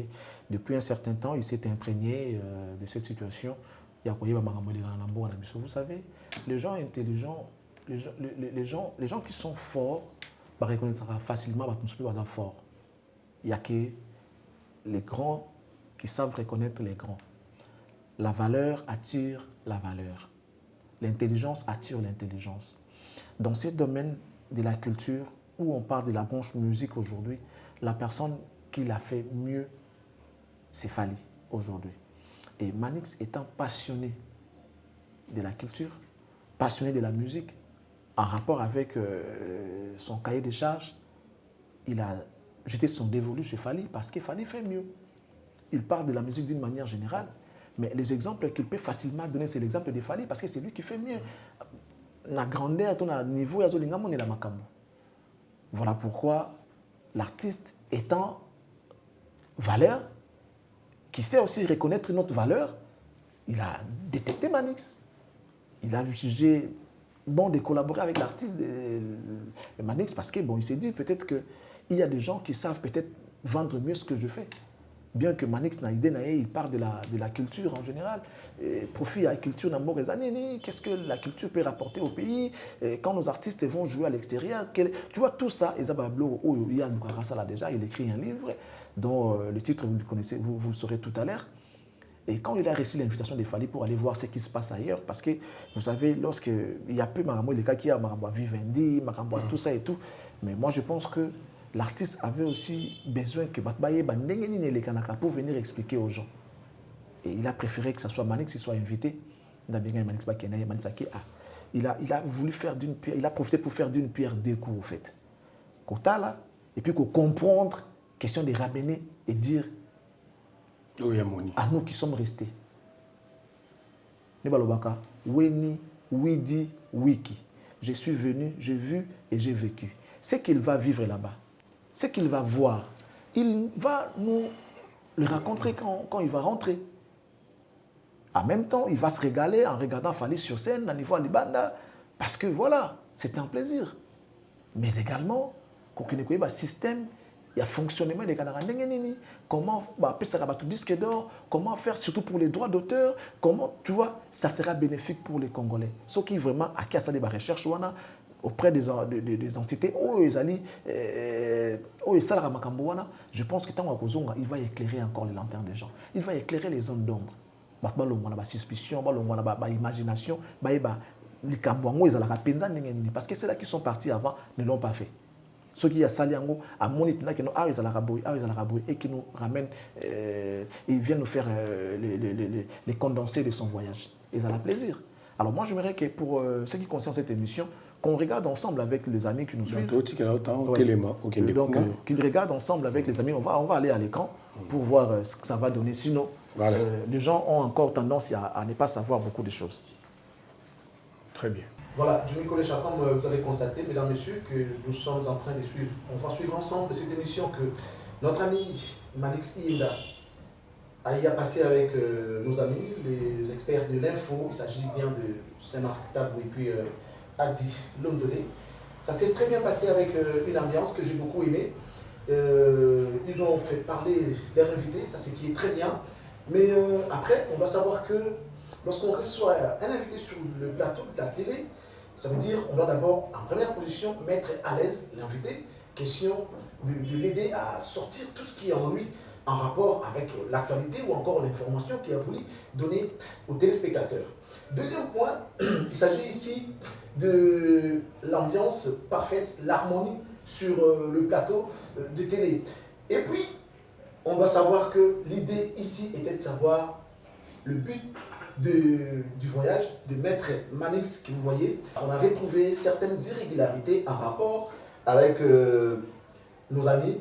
depuis un certain temps, il s'est imprégné de cette situation. Vous savez, les gens intelligents, les gens qui sont forts, reconnaître facilement qu'ils forts. Il n'y a que les grands qui savent reconnaître les grands. La valeur attire la valeur. L'intelligence attire l'intelligence. Dans ce domaine de la culture, où on parle de la branche musique aujourd'hui, la personne qui l'a fait mieux, c'est Fally aujourd'hui. Et Manix étant passionné de la culture, passionné de la musique, en rapport avec son cahier de charges, il a jeté son dévolu chez Fally parce que Fally fait mieux. Il parle de la musique d'une manière générale, mais les exemples qu'il peut facilement donner, c'est l'exemple de Fally parce que c'est lui qui fait mieux. La grandeur, ton niveau, il la makambo. Voilà pourquoi l'artiste étant valeur, qui sait aussi reconnaître notre valeur, il a détecté Manix. Il a jugé bon de collaborer avec l'artiste de Manix parce que bon, il s'est dit peut-être qu'il y a des gens qui savent peut-être vendre mieux ce que je fais. Bien que Manix n'a idée, il parle de la culture en général. Profit à la culture dans les années. Qu'est-ce que la culture peut rapporter au pays? Quand nos artistes vont jouer à l'extérieur, tu vois tout ça. Ezabablo, Yann Kouarasa déjà, il écrit un livre dont le titre, vous le connaissez, vous le saurez tout à l'heure. Et quand il a reçu l'invitation de Fally pour aller voir ce qui se passe ailleurs, parce que vous savez, lorsqu'il y a peu Marambo, les cas qui a Marambo Vivendi, Marambo tout ça et tout, mais moi je pense que l'artiste avait aussi besoin que Batbaye Bandengeni les Kanaka pour venir expliquer aux gens. Et il a préféré que ce soit Manix qui soit invité. Il a voulu faire d'une pierre, il a profité pour faire d'une pierre deux coups au fait. Kota là, et puis qu'on comprendre, question de ramener et dire à nous qui sommes restés. Nebalobaka, Weni, Widi, Wiki. Je suis venu, j'ai vu et j'ai vécu. Ce qu'il va vivre là-bas, ce qu'il va voir, il va nous le raconter quand il va rentrer. En même temps, il va se régaler en regardant Fally sur scène, à niveau Alibanda, parce que voilà, c'est un plaisir. Mais également, qu'on connaît le système il y a fonctionnement des Canadiens. Comment tout disque d'or, comment faire, surtout pour les droits d'auteur, comment, tu vois, ça sera bénéfique pour les Congolais. Ceux qui vraiment, à qui a ça des recherches, auprès des entités, je pense que tant il va éclairer encore les lanternes des gens. Il va éclairer les zones d'ombre. Il y a suspicion, il y a imagination, parce que ceux-là qui sont partis avant ne l'ont pas fait. Ceux qui ont saliango à moniter qui nous et qui nous ramènent, ils viennent nous faire les condensés de son voyage. Ils ont le plaisir. Alors moi, j'aimerais que pour ce qui concerne cette émission, qu'on regarde ensemble avec les amis qui nous suivent. Donc, qu'ils regardent ensemble avec les amis. On va aller à l'écran pour voir ce que ça va donner. Sinon, les gens ont encore tendance à ne pas savoir beaucoup de choses. Très bien. Voilà, Jimmy Kolecha, comme vous avez constaté, mesdames, messieurs, que nous sommes en train de suivre. On va suivre ensemble cette émission que notre ami Manix Ienda a passé avec nos amis, les experts de l'info. Il s'agit bien de Saint-Marc Tabou et puis Adi Londolé. Ça s'est très bien passé avec une ambiance que j'ai beaucoup aimée. Ils ont fait parler leurs invités, ça c'est qui est très bien. Mais après, on doit savoir que lorsqu'on reçoit un invité sur le plateau de la télé, ça veut dire qu'on doit d'abord, en première position, mettre à l'aise l'invité, question de l'aider à sortir tout ce qui est en lui en rapport avec l'actualité ou encore l'information qu'il a voulu donner aux téléspectateurs. Deuxième point, il s'agit ici de l'ambiance parfaite, l'harmonie sur le plateau de télé. Et puis, on doit savoir que l'idée ici était de savoir le but du voyage de Maître Manix que vous voyez. On a retrouvé certaines irrégularités en rapport avec nos amis,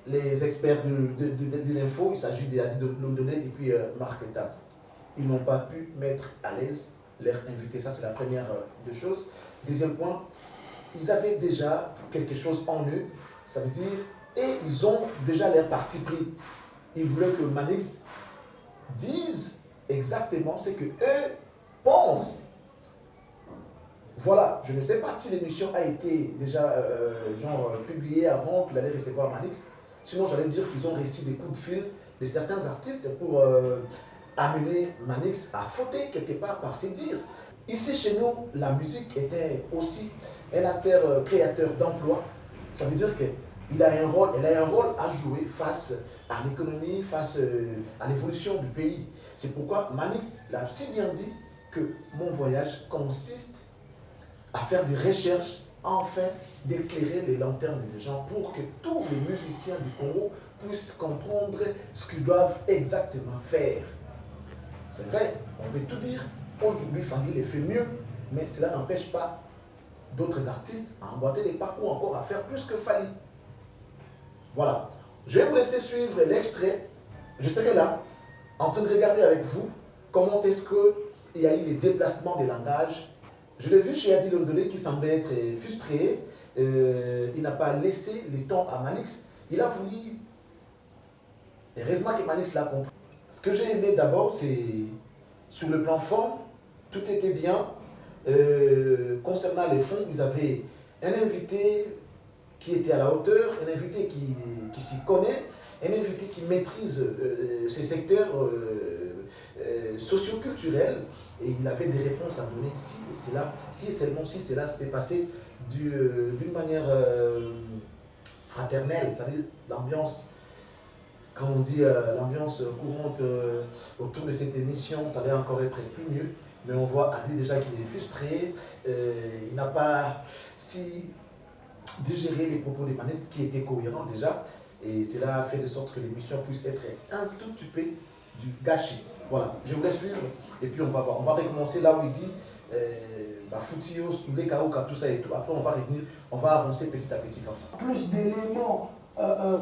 les experts de l'info. Il s'agit d'Adi Londonné et puis Marc Etab. Ils n'ont pas pu mettre à l'aise leur invité. Ça, c'est la première des choses. Deuxième point, ils avaient déjà quelque chose en eux. Ça veut dire, et ils ont déjà leur parti pris. Ils voulaient que Manix dise exactement ce que eux pensent. Voilà, je ne sais pas si l'émission a été déjà publiée avant qu'il allait recevoir Manix. Sinon, j'allais dire qu'ils ont reçu des coups de fil de certains artistes pour amener Manix à fauter quelque part par ses dires. Ici, chez nous, la musique était aussi un acteur créateur d'emploi. Ça veut dire qu'elle a un rôle à jouer face à l'économie, face à l'évolution du pays. C'est pourquoi Manix l'a si bien dit que mon voyage consiste à faire des recherches, afin d'éclairer les lanternes des gens pour que tous les musiciens du Congo puissent comprendre ce qu'ils doivent exactement faire. C'est vrai, on peut tout dire. Aujourd'hui, Fandi le fait mieux, mais cela n'empêche pas d'autres artistes à emboîter les pas ou encore à faire plus que Fali. Voilà. Je vais vous laisser suivre l'extrait. Je serai là, en train de regarder avec vous comment est-ce qu'il y a eu les déplacements des langages. Je l'ai vu chez Adi Londolé qui semblait être frustré. Il n'a pas laissé le temps à Manix. Il a voulu. Heureusement que Manix l'a compris. Ce que j'ai aimé d'abord, c'est sur le plan forme, tout était bien. Concernant les fonds, vous avez un invité qui était à la hauteur, un invité qui s'y connaît, un invité qui maîtrise ces secteurs socioculturels, et il avait des réponses à donner si et cela, si et seulement si cela s'est passé d'une manière fraternelle, c'est-à-dire l'ambiance, quand on dit l'ambiance courante autour de cette émission, ça allait encore être plus mieux, mais on voit Adi déjà qu'il est frustré, il n'a pas si digéré les propos des Manix qui étaient cohérents déjà, et cela a fait de sorte que l'émission puisse être un tout petit peu du gâchis. Voilà, je vous laisse suivre et puis on va voir. On va recommencer là où il dit Foutio, Soulé, Kaoka, tout ça et tout. Après on va revenir, on va avancer petit à petit comme ça. Plus d'éléments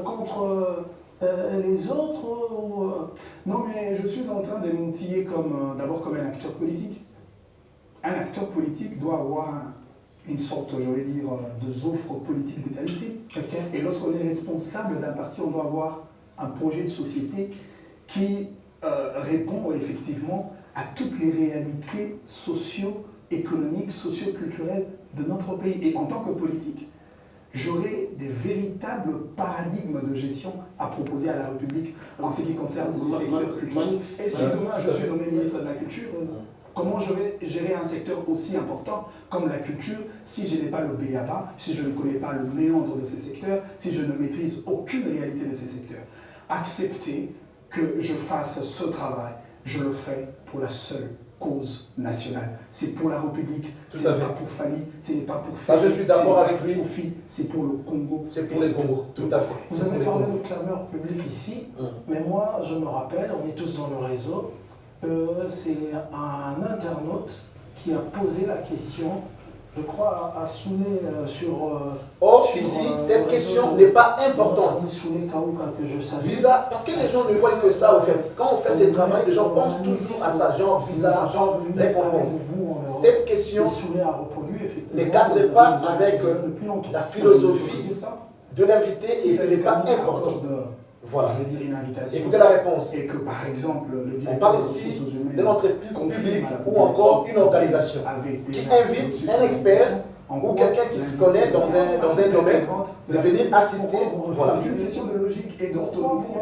contre les autres Non, mais je suis en train de m'outiller d'abord comme un acteur politique. Un acteur politique doit avoir une sorte, je vais dire, d'offre politique de qualité. Okay. Et lorsqu'on est responsable d'un parti, on doit avoir un projet de société qui répond effectivement à toutes les réalités socio-économiques, socio-culturelles de notre pays. Et en tant que politique, j'aurai des véritables paradigmes de gestion à proposer à la République en ce qui concerne le secteur culturel. Et si demain je suis nommé ministre de la Culture, comment je vais gérer un secteur aussi important comme la culture si je n'ai pas le b.a.-ba, si je ne connais pas le méandre de ces secteurs, si je ne maîtrise aucune réalité de ces secteurs? Accepter que je fasse ce travail, je le fais pour la seule cause nationale. C'est pour la République, ce n'est pas pour Fali, ce n'est pas pour Ça, je suis d'accord avec lui. C'est pour le Congo. C'est pour les Congos, tout à fait. Vous avez parlé de clameur publique ici, mais moi, je me rappelle, on est tous dans le réseau, c'est un internaute qui a posé la question, je crois, à Soulé sur... Or, ici, cette question n'est pas importante. Soulé Kaouka, que je savais. Visa, parce que les gens ne voient que ça, au fait. Quand on fait ce travail, les gens pensent toujours à ça, genre visa, genre récompense. Cette question ne cadre pas avec la philosophie de l'invité et ce n'est pas important. Voilà. Je veux dire une invitation. Écoutez la réponse. Et que par exemple, le on parle ici d'une entreprise publique ou encore une organisation qui invite un expert ou quelqu'un qui se connaît dans un domaine de venir assister. Voilà. C'est une question de logique et d'orthodoxie.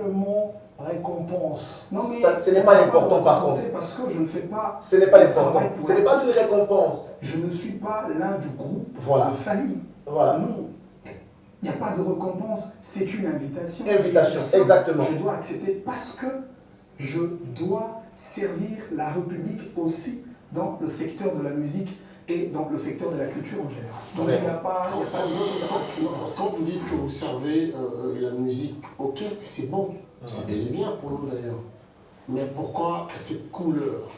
Le mot récompense. Non, mais ça, ce n'est pas important par contre. Parce que je ne fais pas. Ce n'est pas important. Ce n'est pas une récompense. Je ne suis pas l'un du groupe voilà. de famille. Voilà. Non. Il n'y a pas de récompense, c'est une invitation. Invitation, exactement. Je dois accepter parce que je dois servir la République aussi dans le secteur de la musique et dans le secteur de la culture en général. Donc il n'y a pas de... Quand vous dites que vous servez la musique, ok, c'est bon, c'est bel et bien pour nous d'ailleurs. Mais pourquoi cette couleur?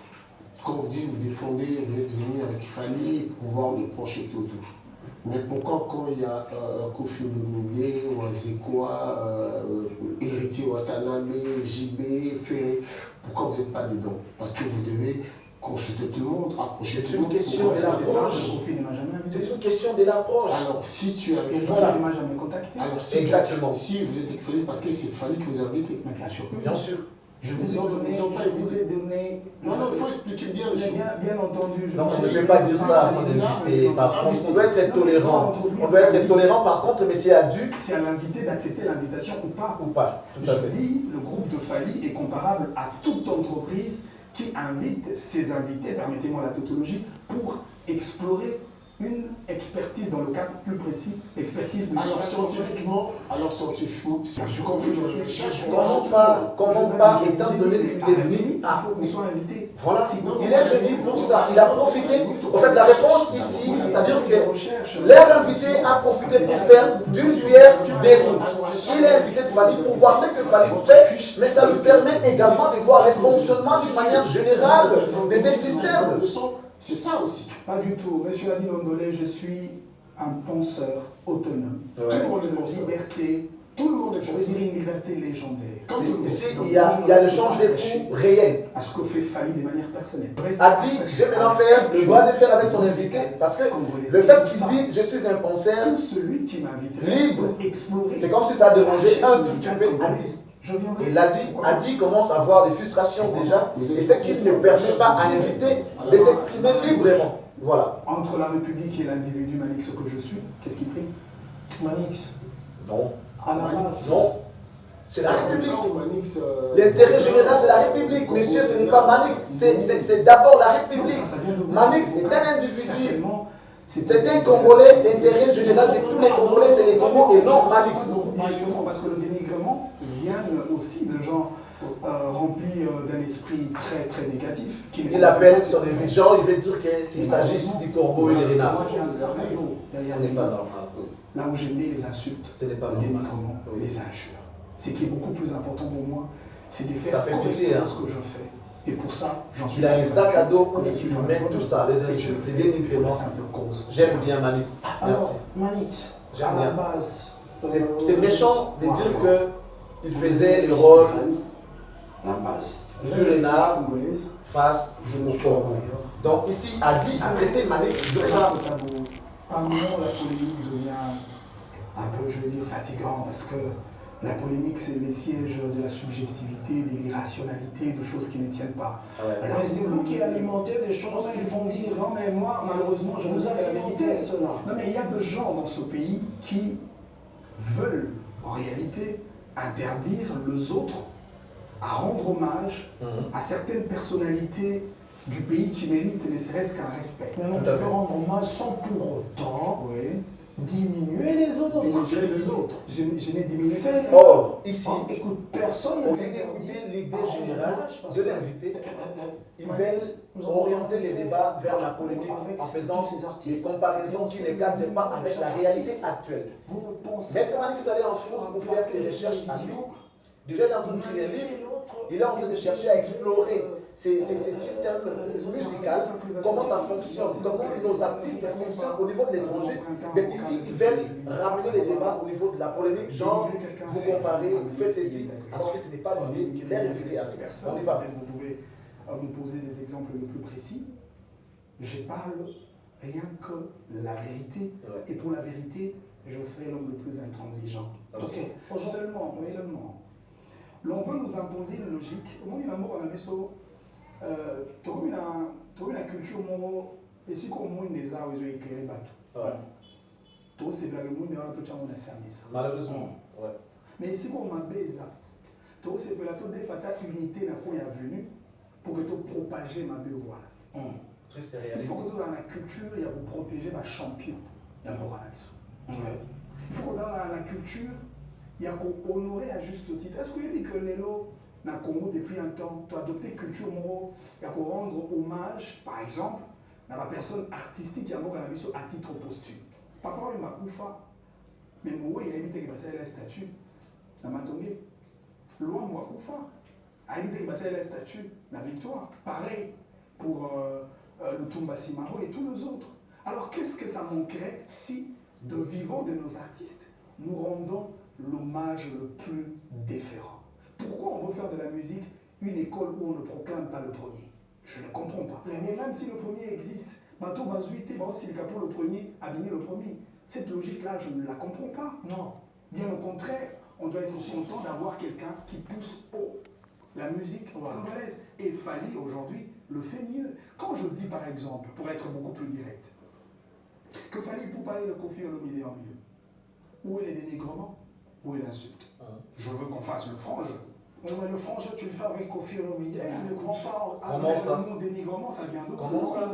Quand vous dites que vous défendez, vous êtes venu avec Fali, pouvoir de proches et tout. Mais pourquoi quand il y a Kofi Olomide, Wazekwa, Héritier Watanabe, JB, Ferré, pourquoi vous n'êtes pas dedans? Parce que vous devez consulter tout le monde, approcher tout le monde. C'est une question de l'approche. C'est une question de l'approche. Alors si tu as... Et voilà. Il ne m'a jamais contacté. Alors si exactement. Si vous êtes félicité parce que c'est Fali qui vous a invité. Mais bien sûr. Bien sûr. Je vous ai donné... Non, il faut expliquer bien les choses. Bien entendu. Non, on ne peut pas dire ça sans inviter. Par contre, on doit être tolérant. On doit être tolérant par contre, mais c'est à dû. C'est à l'invité d'accepter l'invitation ou pas. Ou pas. Je dis, le groupe de Fali est comparable à toute entreprise qui invite ses invités, permettez-moi la tautologie, pour explorer une expertise dans le cadre plus précis, l'expertise. Alors scientifiquement, bien sûr, comme je cherche, comment pas, étant donné qu'il est venu, il faut qu'on soit invité. Voilà, il est venu pour ça, il a profité. En fait, la réponse ici, c'est-à-dire que leur invité a profité pour faire d'une pierre deux coups. Il est invité de Fali pour voir ce que Fali fait, mais ça lui permet également de voir le fonctionnement d'une manière générale de ces systèmes. C'est ça aussi. Pas du tout. Monsieur Adi Londolé, je suis un penseur autonome. Tout le monde est penseur. Liberté. Tout le monde est penseur. Je veux dire une liberté légendaire. Ici, il y a le change des coups réel. À ce que fait Fali de manière personnelle. A dit, je vais maintenant faire le droit de faire avec son invité. Parce que le fait qu'il dit, je suis un penseur tout celui qui m'inviterait libre, explorer. c'est comme si ça dérangeait un tout petit peu Adi. Et Adi commence à avoir des frustrations déjà, et ce qui ne permet pas à l'invité de s'exprimer librement. Voilà. Entre la République et l'individu Manix que je suis, qu'est-ce qui prime? Manix. Non. À la base. Non. C'est la République. L'intérêt général, c'est la République. Monsieur, ce n'est pas Manix, c'est d'abord la République. Manix est un individu. C'est un Congolais, l'intérêt général de tous les Congolais, c'est les Congos et non Manix. Parce que le dénigrement vient aussi de gens remplis d'un esprit très très négatif. Il appelle sur les gens, il veut dire qu'il s'agit du corbeau et des renards. Ce n'est pas normal. Là où j'ai mis les insultes, le dénigrement, les injures. Ce qui est beaucoup plus important pour moi, c'est de faire correspondre ce que je fais. Et pour ça, j'en suis. Il a un sac à dos où je mets tout ça, les injures, c'est dénigrement. J'aime bien Manix. Merci. Alors, Manix, à la base. C'est méchant de dire qu'il faisait le rôle la base du renard face au corbeau. Donc ici, Adi a traité Manix du renard. Par moment, la polémique devient un peu, je veux dire, fatigant parce que La polémique, c'est les sièges de la subjectivité, de l'irrationalité, de choses qui ne tiennent pas. Alors, mais c'est vous qui alimentez des choses qui font dire. Non, mais moi, malheureusement, je vous alimentez cela. Non, mais il y a des gens dans ce pays qui veulent, en réalité, interdire les autres à rendre hommage à certaines personnalités du pays qui méritent ne serait-ce qu'un respect. Mais on peut rendre hommage sans pour autant diminuer les autres. Diminuer les autres. Je n'ai diminué personne. Or, ici, écoute, personne au lieu d'écouter l'idée générale de l'invité, ils veulent orienter les débats vers la polémique en faisant des comparaisons qui ne cadrent pas avec la réalité actuelle. Maître Malik est allé en France pour faire ses recherches à Lyon. Déjà, il est en train de créer un livre, il est en train de chercher à explorer ces systèmes musicaux, comment ça fonctionne, comment nos artistes fonctionnent au niveau de l'étranger. Mais ici, ils veulent ramener les débats au niveau de la polémique, genre, vous comparez, vous faites ceci, alors que ce n'est pas l'idée que l'air invité avec. On y va. Vous pouvez me poser des exemples le plus précis. Je parle rien que la vérité. Et pour la vérité, je serai l'homme le plus intransigeant. Okay. Seulement, l'on veut nous imposer une logique. Au monde, il y a un mot qu'on a mis sur la culture morale, et si comme monde des arts, ils ont éclairé bateau. Tout c'est là le monde, il y a un service. Malheureusement. Mais si comme on baise, tout c'est que la toute des fatales unité n'a pas venu pour que tu propager ma belle voilà. Il faut que tu dans la culture, il y a pour protéger ma champion. Il y a il faut que dans la culture, il y a pour honorer à juste titre. Est-ce qu'il dit que Lélo, dans le Congo, depuis un temps, tu as adopté culture morale, il y a pour rendre hommage, par exemple, à la personne artistique qui a à titre posthume. Papa, il m'a coufa, mais moi, il a évité que ça ait la statue. Ça m'a tombé. Loin, moi, coufa. Il a évité que ça ait la statue, la victoire. Pareil pour le Toumba Simaro et tous les autres. Alors, qu'est-ce que ça manquerait si, de vivant de nos artistes, nous rendons l'hommage le plus déférent? Pourquoi on veut faire de la musique une école où on ne proclame pas le premier? Je ne comprends pas. Mais même si le premier existe, Bateau Bazouité, aussi le premier, abîmer le premier. Cette logique-là, je ne la comprends pas. Non. Bien au contraire, on doit être aussi content d'avoir quelqu'un qui pousse haut la musique congolaise. Et Fally, aujourd'hui, le fait mieux. Quand je dis, par exemple, pour être beaucoup plus direct, que Fally pour parler de Kofi Olomide en mieux, où est le dénigrement? Où est l'insulte? Je veux qu'on fasse le frange. Mais le frange, tu le fais avec Kofi Olomide. Ne comprends pas. Le mot dénigrement, ça vient de comment ça?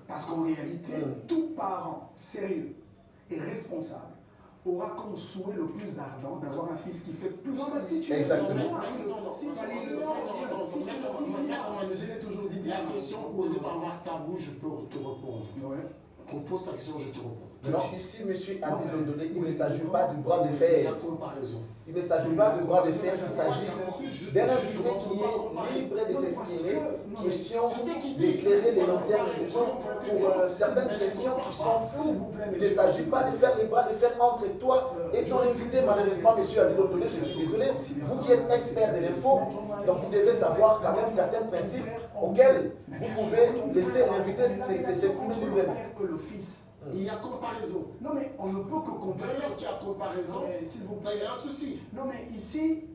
Parce qu'en réalité, tout parent sérieux et responsable aura comme souhait le plus ardent d'avoir un fils qui fait plus. Non, mais si tu exactement. J'ai toujours dit la question posée par Marc Tabou, je peux te répondre. On pose ta question, je te réponds. Non, ici, monsieur a dit de donner, il ne s'agit pas du bras de fer. Il ne s'agit pas du bras de fer, il s'agit d'un invité qui est libre de s'exprimer, question d'éclairer les lanternes pour certaines questions qui sont floues. Il ne s'agit pas de faire les bras de fer entre toi et ton invité. Malheureusement, monsieur a dit de donner, je suis désolé. Vous qui êtes expert de l'info, donc vous devez savoir quand même certains principes auxquels vous pouvez laisser l'invité s'exprimer librement. Il y a comparaison. Non, mais on ne peut que comparer. Dès lors qu'il y a comparaison, s'il vous plaît, il y a un souci. Non, mais ici,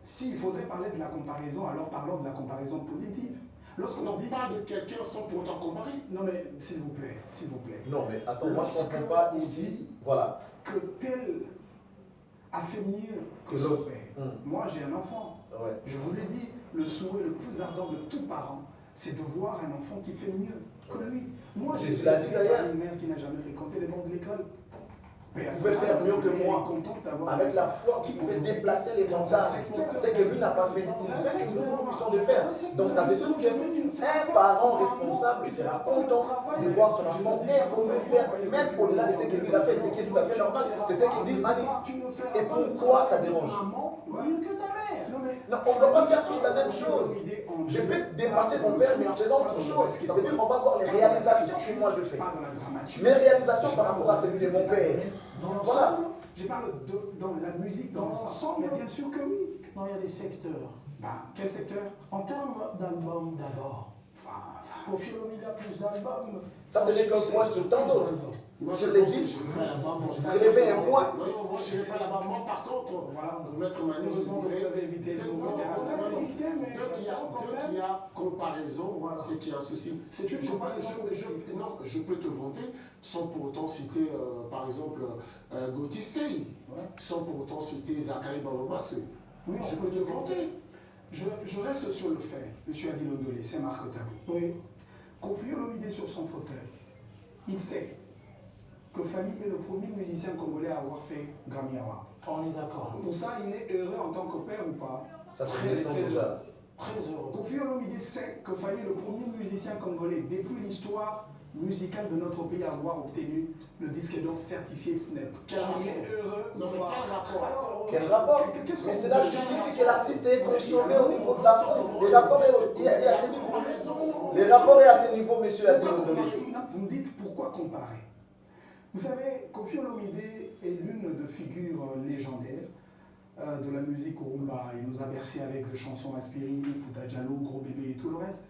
s'il faudrait parler de la comparaison, alors parlons de la comparaison positive. Lorsqu'on dit pas de quelqu'un sans pour autant comparer. Non, mais s'il vous plaît, s'il vous plaît. Non, mais attends, moi je ne comprends pas ici. Voilà. Que tel a fait mieux que son père. Moi, j'ai un enfant. Je vous ai dit, le souhait le plus ardent de tout parent, c'est de voir un enfant qui fait mieux que lui. Moi, j'ai une mère qui n'a jamais fréquenté les bancs de l'école. Vous pouvez faire mieux que moi. Avec la foi, vous pouvez déplacer les montagnes. C'est que lui n'a pas fait. C'est ce que nous puissions de faire. Donc ça veut dire qu'un parent responsable sera content de voir son enfant évoluer, faire même au-delà de ce que lui a fait, ce qui est tout à fait normal. C'est ce qu'il dit Manix. Et pourquoi ça dérange? Non, on ne doit pas faire tous la même chose. Je peux dépasser mon père, mais en faisant autre chose. Ça veut dire qu'on va voir les réalisations que moi je fais. Mes réalisations par rapport à celui de mon père. Voilà. Je parle dans la musique, dans l'ensemble, mais bien sûr que oui. Non, il y a des secteurs. Quel secteur? En termes d'album d'abord. Kofi Olomide a plus d'albums. Ça, ce n'est qu'un point sur tant d'autres. Moi, Sur je les pense que 10, je vais pas là-bas. Moi, vous relevez un point. Non, moi, je ne vais pas là-bas. Moi, par contre, Voilà. Maître Manu, je Heureusement que vous dirais... avez évité le Non, nouveau non, non, non. évité, mais Dès qu'il y a comparaison, Voilà. c'est qu'il y a un souci. C'est une comparaison positive. Non, je peux te vanter, sans pour autant citer, par exemple, Gauthier Sey, Ouais. sans pour autant citer Zachary Bababasse. Oui, Je on peux peut te te vanter. Je reste sur le fait, M. Adil Ondolé, c'est Marc Tabou. Oui. Kofi Olomide sur son fauteuil, il sait que Fally est le premier musicien congolais à avoir fait Grammy Award. On est d'accord. Pour ça, il est heureux en tant que père ou pas? Ça, c'est Très, une leçon très déjà. heureux. Très heureux. Kofi Olomide sait que Fally est le premier musicien congolais depuis l'histoire musicale de notre pays à avoir obtenu le disque d'or certifié SNEP. Quel Il rapport? est heureux Non, mais ou pas? quel rapport? Quel rapport? Qu'est-ce Mais qu'on cela dit? justifie que l'artiste est consommé au niveau de la France. Les rapports est à ce niveau. Les rapports est à ce niveau, monsieur Adil Ondolé. Vous me dites pourquoi comparer? Vous savez, Kofi Olomide est l'une de figures légendaires de la musique Rumba. Il nous a bercé avec des chansons inspirées, Fouta Diallo, Gros Bébé et tout le reste.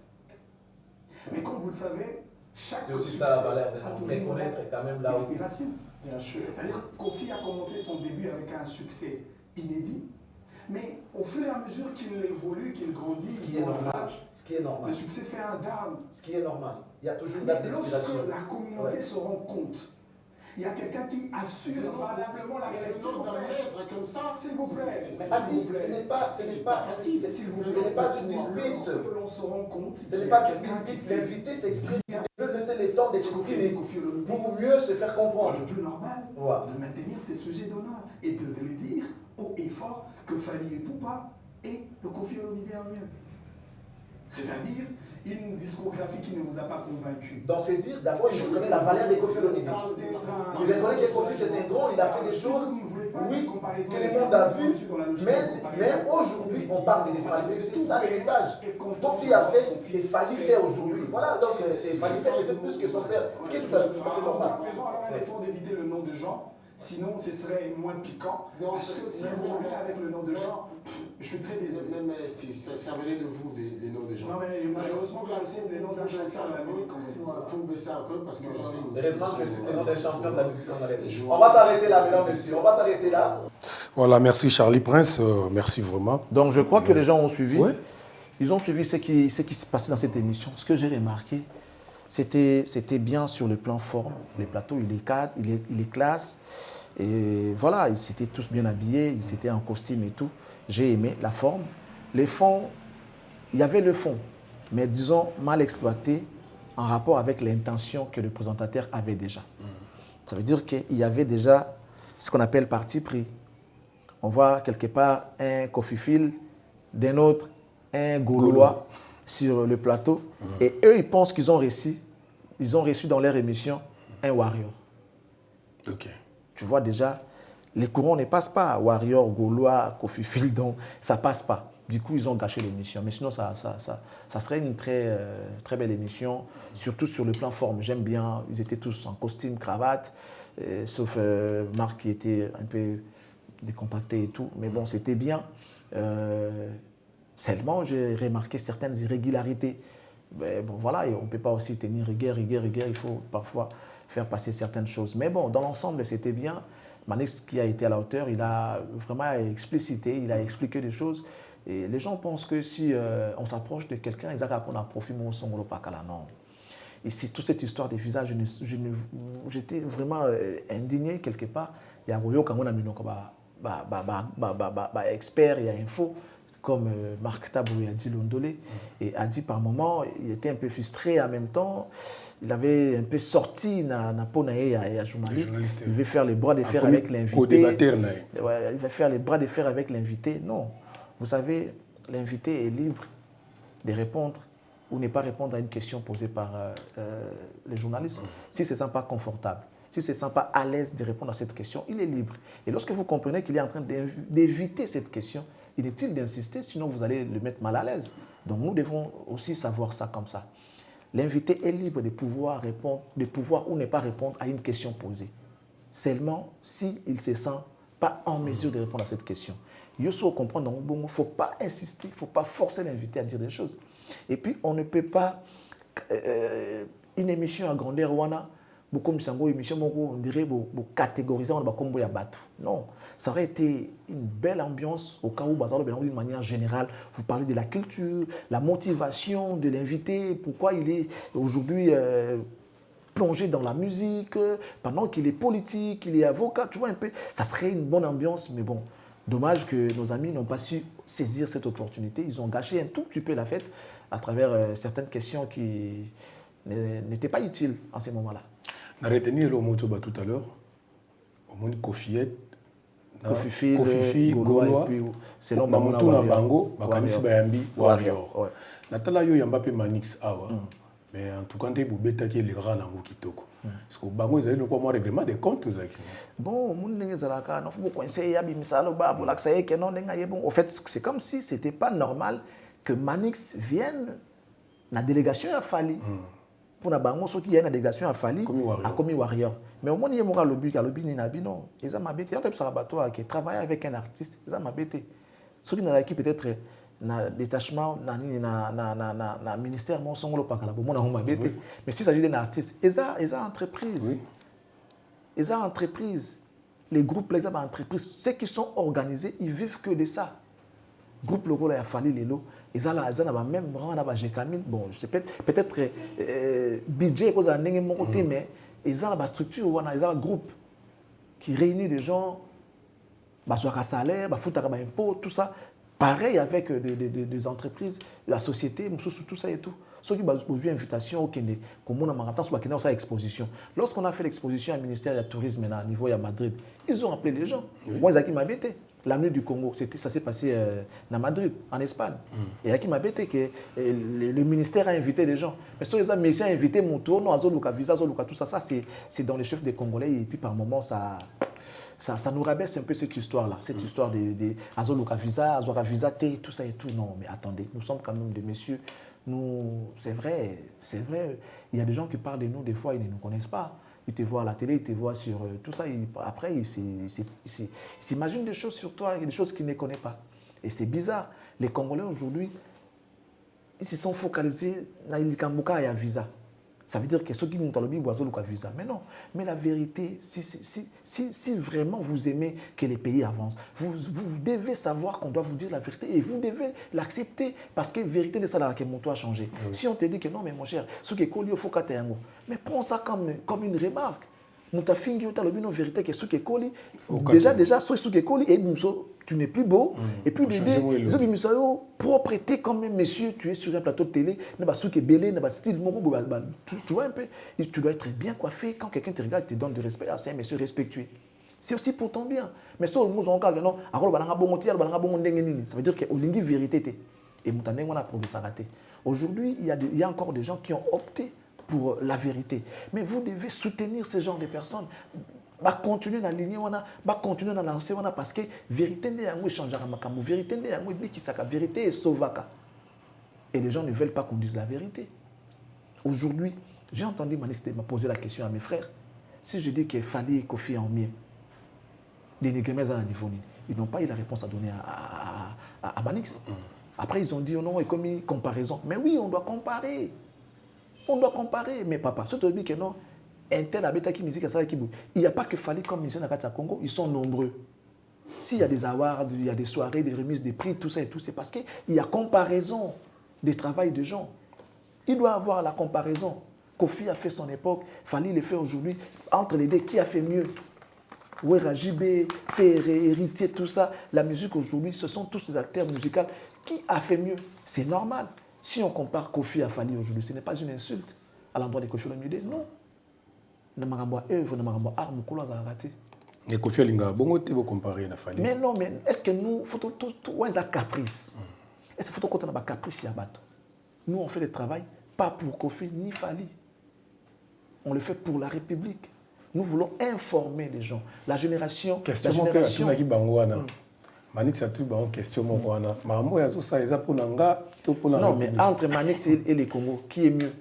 Mais comme vous le savez, chaque C'est aussi succès ça la valeur a de toujours une reconnaître quand même là où. inspiration. Bien sûr. C'est-à-dire que Kofi a commencé son début avec un succès inédit, mais au fur et à mesure qu'il évolue, qu'il grandit, Ce qui qu'il est prend normal. l'âge, Ce qui est normal. le succès fait un down. Ce qui est normal. Il y a toujours une Mais date d'expiration. lorsque la communauté Ouais. se rend compte, il y a quelqu'un qui assure valablement la réalité. Venant d'un maître comme ça, S'il vous plaît. Mais Adil, ce n'est pas facile. Ce n'est pas une dispute. Lorsque l'on se rend compte, Ce n'est pas une dispute. L'invité s'exprime. Il veut laisser le temps d'exprimer pour mieux se faire comprendre. le plus normal Ouais. de maintenir ces sujets d'honneur et de le dire haut et fort que Fally Ipupa est le Kofi Olomide en mieux. C'est-à-dire une discographie qui ne vous a pas convaincu. Dans ce dire, d'abord, je reconnais la valeur de Kofi Olomide. Il reconnaît que Kofi c'est un grand, il a fait des choses, oui, que le monde a vu, mais aujourd'hui on parle de l'Effalie. C'est ça le message. Kofi a fait, il fallait faire aujourd'hui. Voilà, donc il fallait faire peut-être plus que son père, ce qui est tout à fait normal. Faisons alors un effort d'éviter le nom de Jean, sinon ce serait moins piquant. Parce que si vous venez avec le nom de Jean, je suis très désolé. mais ça venait de vous, les noms des gens. Non mais malheureusement, là aussi, les noms d'un champion de la musique congolaise. Pour baisser un peu, parce que je sais que Heureusement que c'est le nom des champions de la musique congolaise. On va s'arrêter là, mesdames, messieurs. On va s'arrêter là. Voilà, merci Charlie Prince, merci vraiment. Donc je crois que les gens ont suivi. Ouais. Ils ont suivi ce qui se passait dans cette émission. Ce que j'ai remarqué, c'était bien sur le plan forme. Les plateaux, il est cadre, il est classe. Et voilà, ils étaient tous bien habillés, ils étaient en costume et tout. J'ai aimé la forme. Les fonds, il y avait le fond, mais disons mal exploité en rapport avec l'intention que le présentateur avait déjà. Ça veut dire qu'il y avait déjà ce qu'on appelle parti pris. On voit quelque part un Kofi Phil, d'un autre un Gaulois sur le plateau. Et eux, ils pensent qu'ils ont reçu dans leur émission un Warrior. Ok. Tu vois déjà, les courants ne passent pas. Warrior, Gaulois, Kofi Phil, donc ça ne passe pas. Du coup, ils ont gâché l'émission. Mais sinon, ça serait une très, très belle émission, surtout sur le plan forme. J'aime bien, ils étaient tous en costume, cravate, sauf Marc qui était un peu décontracté et tout. Mais bon, c'était bien. Seulement, j'ai remarqué certaines irrégularités. Mais bon, voilà, et on ne peut pas aussi tenir rigueur. Il faut parfois faire passer certaines choses. Mais bon, dans l'ensemble, c'était bien. Manix, qui a été à la hauteur, il a vraiment explicité, il a expliqué des choses. Et les gens pensent que si on s'approche de quelqu'un, ils ont à profit mon son ou pas non. Et c'est toute cette histoire des visages, j'étais vraiment indigné quelque part. Il y a Royo Kangona Minoko, expert, il y a info, comme Marc Tabou et Adil Ondolé. Et Adi, par moment, il était un peu frustré en même temps. Il avait un peu sorti na ponae à journaliste. Il veut faire les bras de fer avec l'invité. Ouais, il va faire les bras de fer avec l'invité. Non. Vous savez, l'invité est libre de répondre ou ne pas répondre à une question posée par les journalistes. Si c'est pas confortable, si c'est pas à l'aise de répondre à cette question, il est libre. Et lorsque vous comprenez qu'il est en train d'éviter cette question, inutile d'insister, sinon vous allez le mettre mal à l'aise. Donc nous devons aussi savoir ça comme ça. L'invité est libre de pouvoir répondre, de pouvoir ou ne pas répondre à une question posée. Seulement s'il ne se sent pas en mesure de répondre à cette question. Il faut comprendre, il ne faut pas insister, il ne faut pas forcer l'invité à dire des choses. Et puis on ne peut pas une émission à grandeur wana beaucoup misango émission moko on dirait catégoriser on ba kombo ya bato. Non, ça aurait été une belle ambiance au cas où bazalo d'une manière générale vous parlez de la culture, la motivation de l'invité, pourquoi il est aujourd'hui plongé dans la musique pendant qu'il est politique, qu'il est avocat, tu vois un peu, ça serait une bonne ambiance, mais bon, dommage que nos amis n'ont pas su saisir cette opportunité, ils ont gâché un tout petit peu la fête à travers certaines questions qui n'étaient pas utiles en ces moments-là. On a retenu le mot tout à l'heure, au monde Kofiette, Kofifi, Gaulois, c'est l'homme Mamutu na Bango, Bakanisi Bayambi, Warrior. Natala yo yamba pe Manix awa. Mais en tout cas, tu as dit les grands nango kitoko. Parce que Bango ils ont quoi règlement des comptes zaki. Bon, mon nenga zalaka, non faut coincer ya bimisalo ba bolak ça que non nenga bon. En fait, c'est comme si c'était pas normal que Manix vienne la délégation à Fali. Pour na bango ceux qui y a une délégation à Fali à Komi Warrior. Mais au moins il y a mon lobby ni nabi non. Ils ont m'habité en fait sur bateau qui travaille avec un artiste, ils ont m'habité. Ceux qui n'ont qui peut-être na détachement na ministère mon songolo pakala bon na m'habité. Mais s'il s'agit d'un artiste, ils ont entreprise. Ils ont entreprise. Les groupes les entreprises, ceux qui sont organisés, ils vivent que de ça. Groupe local il a fallu les lots. Ils ont la même rang là bas bon je sais peut-être budget cause n'engé mon côté mais ils ont la structure ils ont un groupe qui réunit des gens bah soit à salaire bah foutre à impôt tout ça pareil avec des entreprises la société tout ça et tout ceux qui ont eu invitation au Kenya comme on a maintenant sur la sa exposition lorsqu'on a fait l'exposition au ministère du tourisme à niveau à Madrid ils ont appelé les gens moi ils qui m'habitaient la nuit du Congo, ça s'est passé à Madrid, en Espagne. Et qui m'a bêté que le ministère a invité les gens. Mais si les amis ont invité mon tour, non, Azoluka Visa, Azoluka, tout ça, c'est dans les chefs des Congolais. Et puis par moments, ça nous rabaisse un peu cette histoire-là. Cette histoire de Azoluka Visa, tout ça et tout. Non, mais attendez, nous sommes quand même des messieurs. C'est vrai. Il y a des gens qui parlent de nous, des fois, ils ne nous connaissent pas. Ils te voient à la télé, ils te voient sur tout ça. Après, ils s'imaginent des choses sur toi, des choses qu'ils ne connaissent pas. Et c'est bizarre. Les Congolais aujourd'hui, ils se sont focalisés dans l'Ikambuka et à visa. Ça veut dire que ceux qui nous ont dit qu'ils visa. Mais non. Mais la vérité, si vraiment vous aimez que les pays avancent, vous devez savoir qu'on doit vous dire la vérité et vous devez l'accepter parce que la vérité de ça là que mon toit a changé. Oui. Si on te dit que non, mais mon cher, ce qui est collé, il faut que tu aies un mot. Mais prends ça comme une remarque. Nous t'as fini, tu as le bien vérité que ce qui est collé. Déjà, ce qui est collé, et tu n'es plus beau. Et puis l'idée, propreté comme un monsieur, tu es sur un plateau de télé, tu vois un peu, tu dois être bien coiffé. Quand quelqu'un te regarde, il te donne du respect, c'est un monsieur respectueux. C'est aussi pour ton bien. Mais ça, nous avons ça veut dire que l'ingé vérité. Et nous on a prouvé ça raté. Aujourd'hui, il y a encore des gens qui ont opté pour la vérité. Mais vous devez soutenir ce genre de personnes. Continuer dans la ligne, continuer dans lancer, parce que la vérité n'est pas changera makamu, vérité n'est pas bikisaka, vérité est sauvaka. Et les gens ne veulent pas qu'on dise la vérité. Aujourd'hui, j'ai entendu Manix me poser la question à mes frères. Si je dis qu'il fallait Kofi en mieux, les Négrémés à un niveau, ils n'ont pas eu la réponse à donner à Manix. Après, ils ont dit, oh non, et comme une comparaison. Mais oui, on doit comparer. On doit comparer. Mais papa, ce que tu dis que non, il n'y a pas que Fali comme musicien à Congo, ils sont nombreux. S'il y a des awards, il y a des soirées, des remises, des prix, tout ça et tout, c'est parce qu'il y a comparaison des travails de gens. Il doit avoir la comparaison. Kofi a fait son époque, Fali le fait aujourd'hui. Entre les deux, qui a fait mieux? Ouera Jibé, Ferré, Héritier, tout ça. La musique aujourd'hui, ce sont tous des acteurs musicaux. Qui a fait mieux? C'est normal. Si on compare Kofi à Fali aujourd'hui, ce n'est pas une insulte à l'endroit de Kofi Olomide. Non. Mais Kofi Alinga, bon, tu peux comparer à Fali. Mais non, mais est-ce que nous, il faut tout un caprice? Est-ce qu'il faut qu'on ait un caprice à battre? Nous, on fait le travail, pas pour Kofi ni Fali. On le fait pour la République. Nous voulons informer les gens. La génération. Manix a tout bon question non mais entre Manix et les Congo qui est mieux?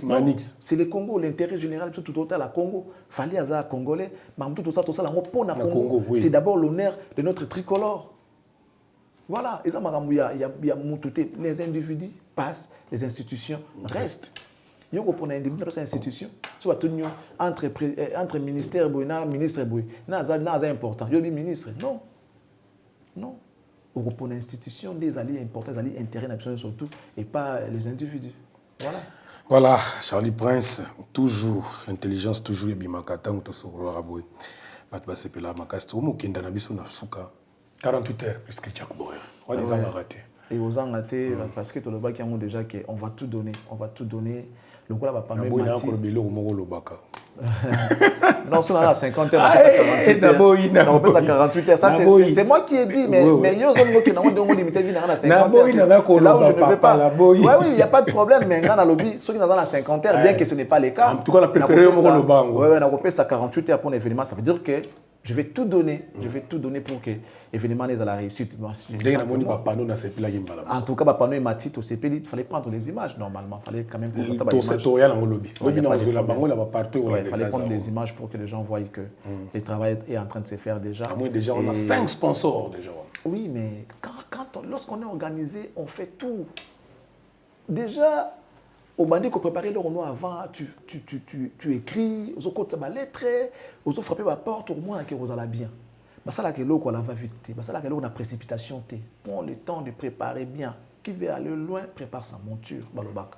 Manix c'est le Congo, l'intérêt général tout total à Congo. Fali aza congolais, tout ça la Congo. C'est d'abord l'honneur de notre tricolore. Voilà, il y a les individus passent, les institutions restent. Il y a un individu dans cette institution. Soit entre ministère et ministre, c'est important. Il y a des ministres. Non. Non. Il y a une institution, des alliés importants, des alliés intérêts nationaux surtout, et pas les individus. Voilà. Voilà, Charlie Prince, toujours, intelligence, toujours, et bimakata, ou tosoro raboué. Batba sepela makasto, ou kenda nabiso na suka. 48 heures, plus que Jack Boer. On les a ratés. Et aux gens ratés, parce que tout le bas qui a déjà qu'on va tout donner. On va tout donner. Le coup là va pas même non, si on a 50 heures, on peut à 48 heures. Ça, c'est moi qui ai dit, mais il y a des gens qui ont limité vie à 50 heures. C'est là où je ne veux pas. Oui, il n'y a pas de problème, mais dans le lobby, ceux qui sont dans la 50 heures, bien que ce n'est pas le cas. En tout cas, on a préféré au banc. Oui, on a repéré ça 48 heures pour l'événement. Ça veut dire que je vais tout donner. Je vais tout donner pour que l'événement ait la réussite. En tout cas, Bapano et Matit au CP, il fallait prendre les images normalement. Il fallait quand même il fallait prendre les images pour que les gens voient que le travail est en train de se faire déjà. Déjà, on a 5 sponsors déjà. Oui, mais lorsqu'on est organisé, on fait tout. Déjà, au bandit qu'on préparait le Renault avant, tu écris, aux autres ma lettre, aux autres frapper ma porte, au moins que vous allez bien. Ça là que l'eau qu'on va vite, ça là que l'eau on a précipitation, prends le temps de préparer bien. Qui veut aller loin prépare sa monture, balobak.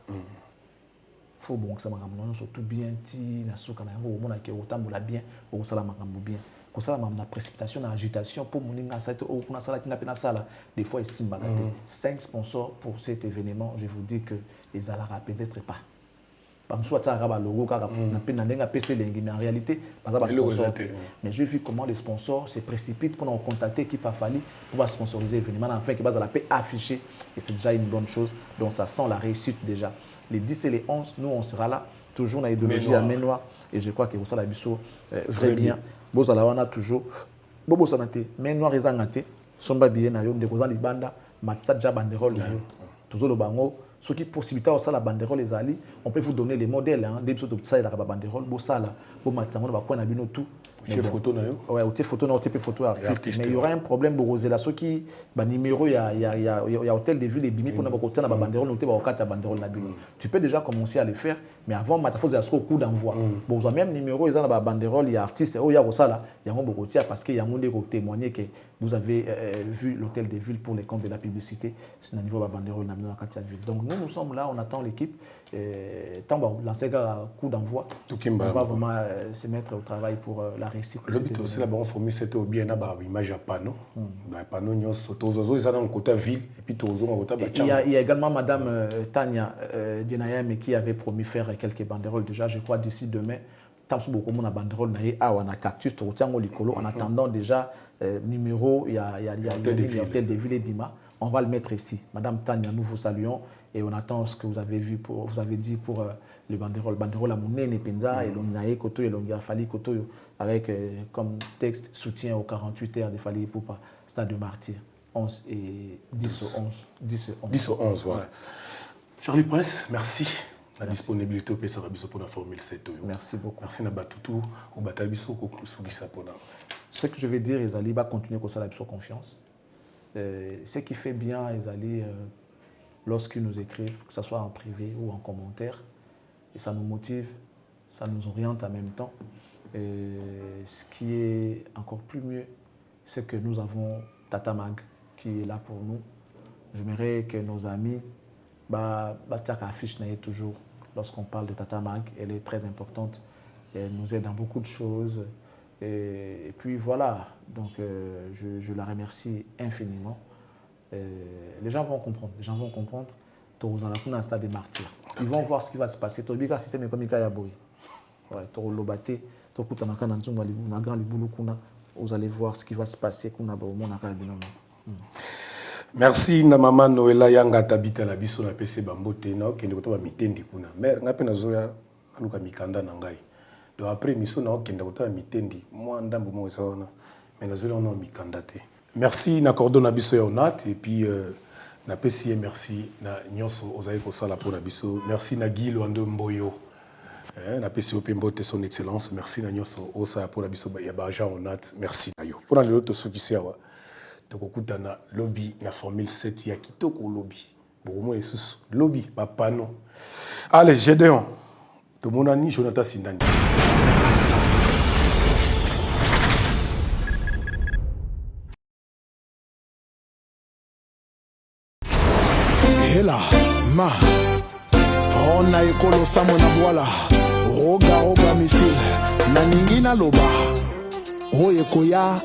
Faut bon que ça m'amène surtout bien, ti na souka na au monde que autant la bien, au sala makambu bien. Comme ça la précipitation, l'agitation pour mon inga ça au kuna sala kina pena sala. Des fois ici bagate. 5 sponsors pour cet événement, je vous dis que les alara peut-être pas. Soit ça a logo car mais en réalité mais j'ai vu comment les sponsors se précipitent pour nous contacter qui pas fallu pour sponsoriser l'événement enfin qui base à la paix affichée et c'est déjà une bonne chose donc ça sent la réussite déjà les 10 et les 11 nous on sera là toujours dans l'idéologie à main noire et je crois que vous ça la biso vrai bien bon ça là on a toujours bobo sanate main noire et angate somba bien na yo de kozan libanda matsa banderole na yo toujours le bango ce qui possibilité aussi la banderole les alliés on peut vous donner les modèles hein des choses ça la banderole bo sala bo matsango ba point na bino tout j'ai photo na yo ouais au photo na type photo artiste mais il y aura un problème pour là ceux qui ba numéro il y a hôtel de ville et bimi pour na ba côté na ba banderole noté ba okata banderole na bino tu peux déjà commencer à le faire mais avant matafose à ce coup d'envoi bon vous même numéro ils ont ba banderole il y a artiste oh il y a ça il y a un beaucoup parce que il y a un des témoigner que vous avez vu l'hôtel de ville pour les comptes de la publicité c'est un niveau ba banderole na la ville donc nous sommes là on attend l'équipe tant va lancer un coup d'envoi on va vraiment se mettre au travail pour la réussite le but aussi là on formé c'était au bien na ba image à panneau ba panneau nyos tozozo ils ont côté ville et puis tozo on côté il y a également madame Tania Dienayam qui avait promis faire quelques banderoles déjà je crois d'ici demain tant sous beaucoup mon banderole na a wana cactus to tiango likolo en attendant déjà numéro il y a hôtel de ville et Bima on va le mettre ici madame Tania nous vous saluons et on attend ce que vous avez vu vous avez dit pour le banderole à Mounene Penza et l'ongaye koto et l'ongia Fali koto avec comme texte soutien aux 48 heures de Fali Poupa stade de martyr 11 et 10 au 11 voilà. Charlie Prince merci. La disponibilité au PSA pour la Formule 7. Merci beaucoup. Merci Nabatutu au Batalbiso au Sugisapona. Ce que je vais dire, Ezali va continuer comme ça la confiance. Ce qui fait bien, Ezali, lorsqu'ils nous écrivent, que ce soit en privé ou en commentaire, et ça nous motive, ça nous oriente en même temps. Ce qui est encore plus mieux, c'est que nous avons Tata Mag qui est là pour nous. J'aimerais que nos amis affiche toujours lorsqu'on parle de Tata Mag, elle est très importante, elle nous aide dans beaucoup de choses et puis voilà, donc je la remercie infiniment. Les gens vont comprendre, un stade des martyrs. Ils vont voir ce qui va se passer. Vous allez voir ce qui va se passer. Merci na mama Noela yanga tabita la biso na PC bambote na okende kota ba mitendi kuna mère ngape na zoya aluka mikanda na ngai donc après miso na okende kota mitendi moi ndambo mo saona mais na zoya on mikanda te merci na cordon na biso ya onat et puis na PC merci na nyonso ozaye ko sala pour na biso merci na Gilo ando mboyo na PC opembote son excellence merci na nyonso osa pour na biso ya baja onat merci na yo pour na lelo to sukisi awa tokokutana lobby na formule 7 ya kitoko lobby bokomo esusu lobby bapano. Allez, Gédéon tomonani Jonathan Sindani. Hela ma on a ekolo samo na boala roga misile na ningina loba oye koya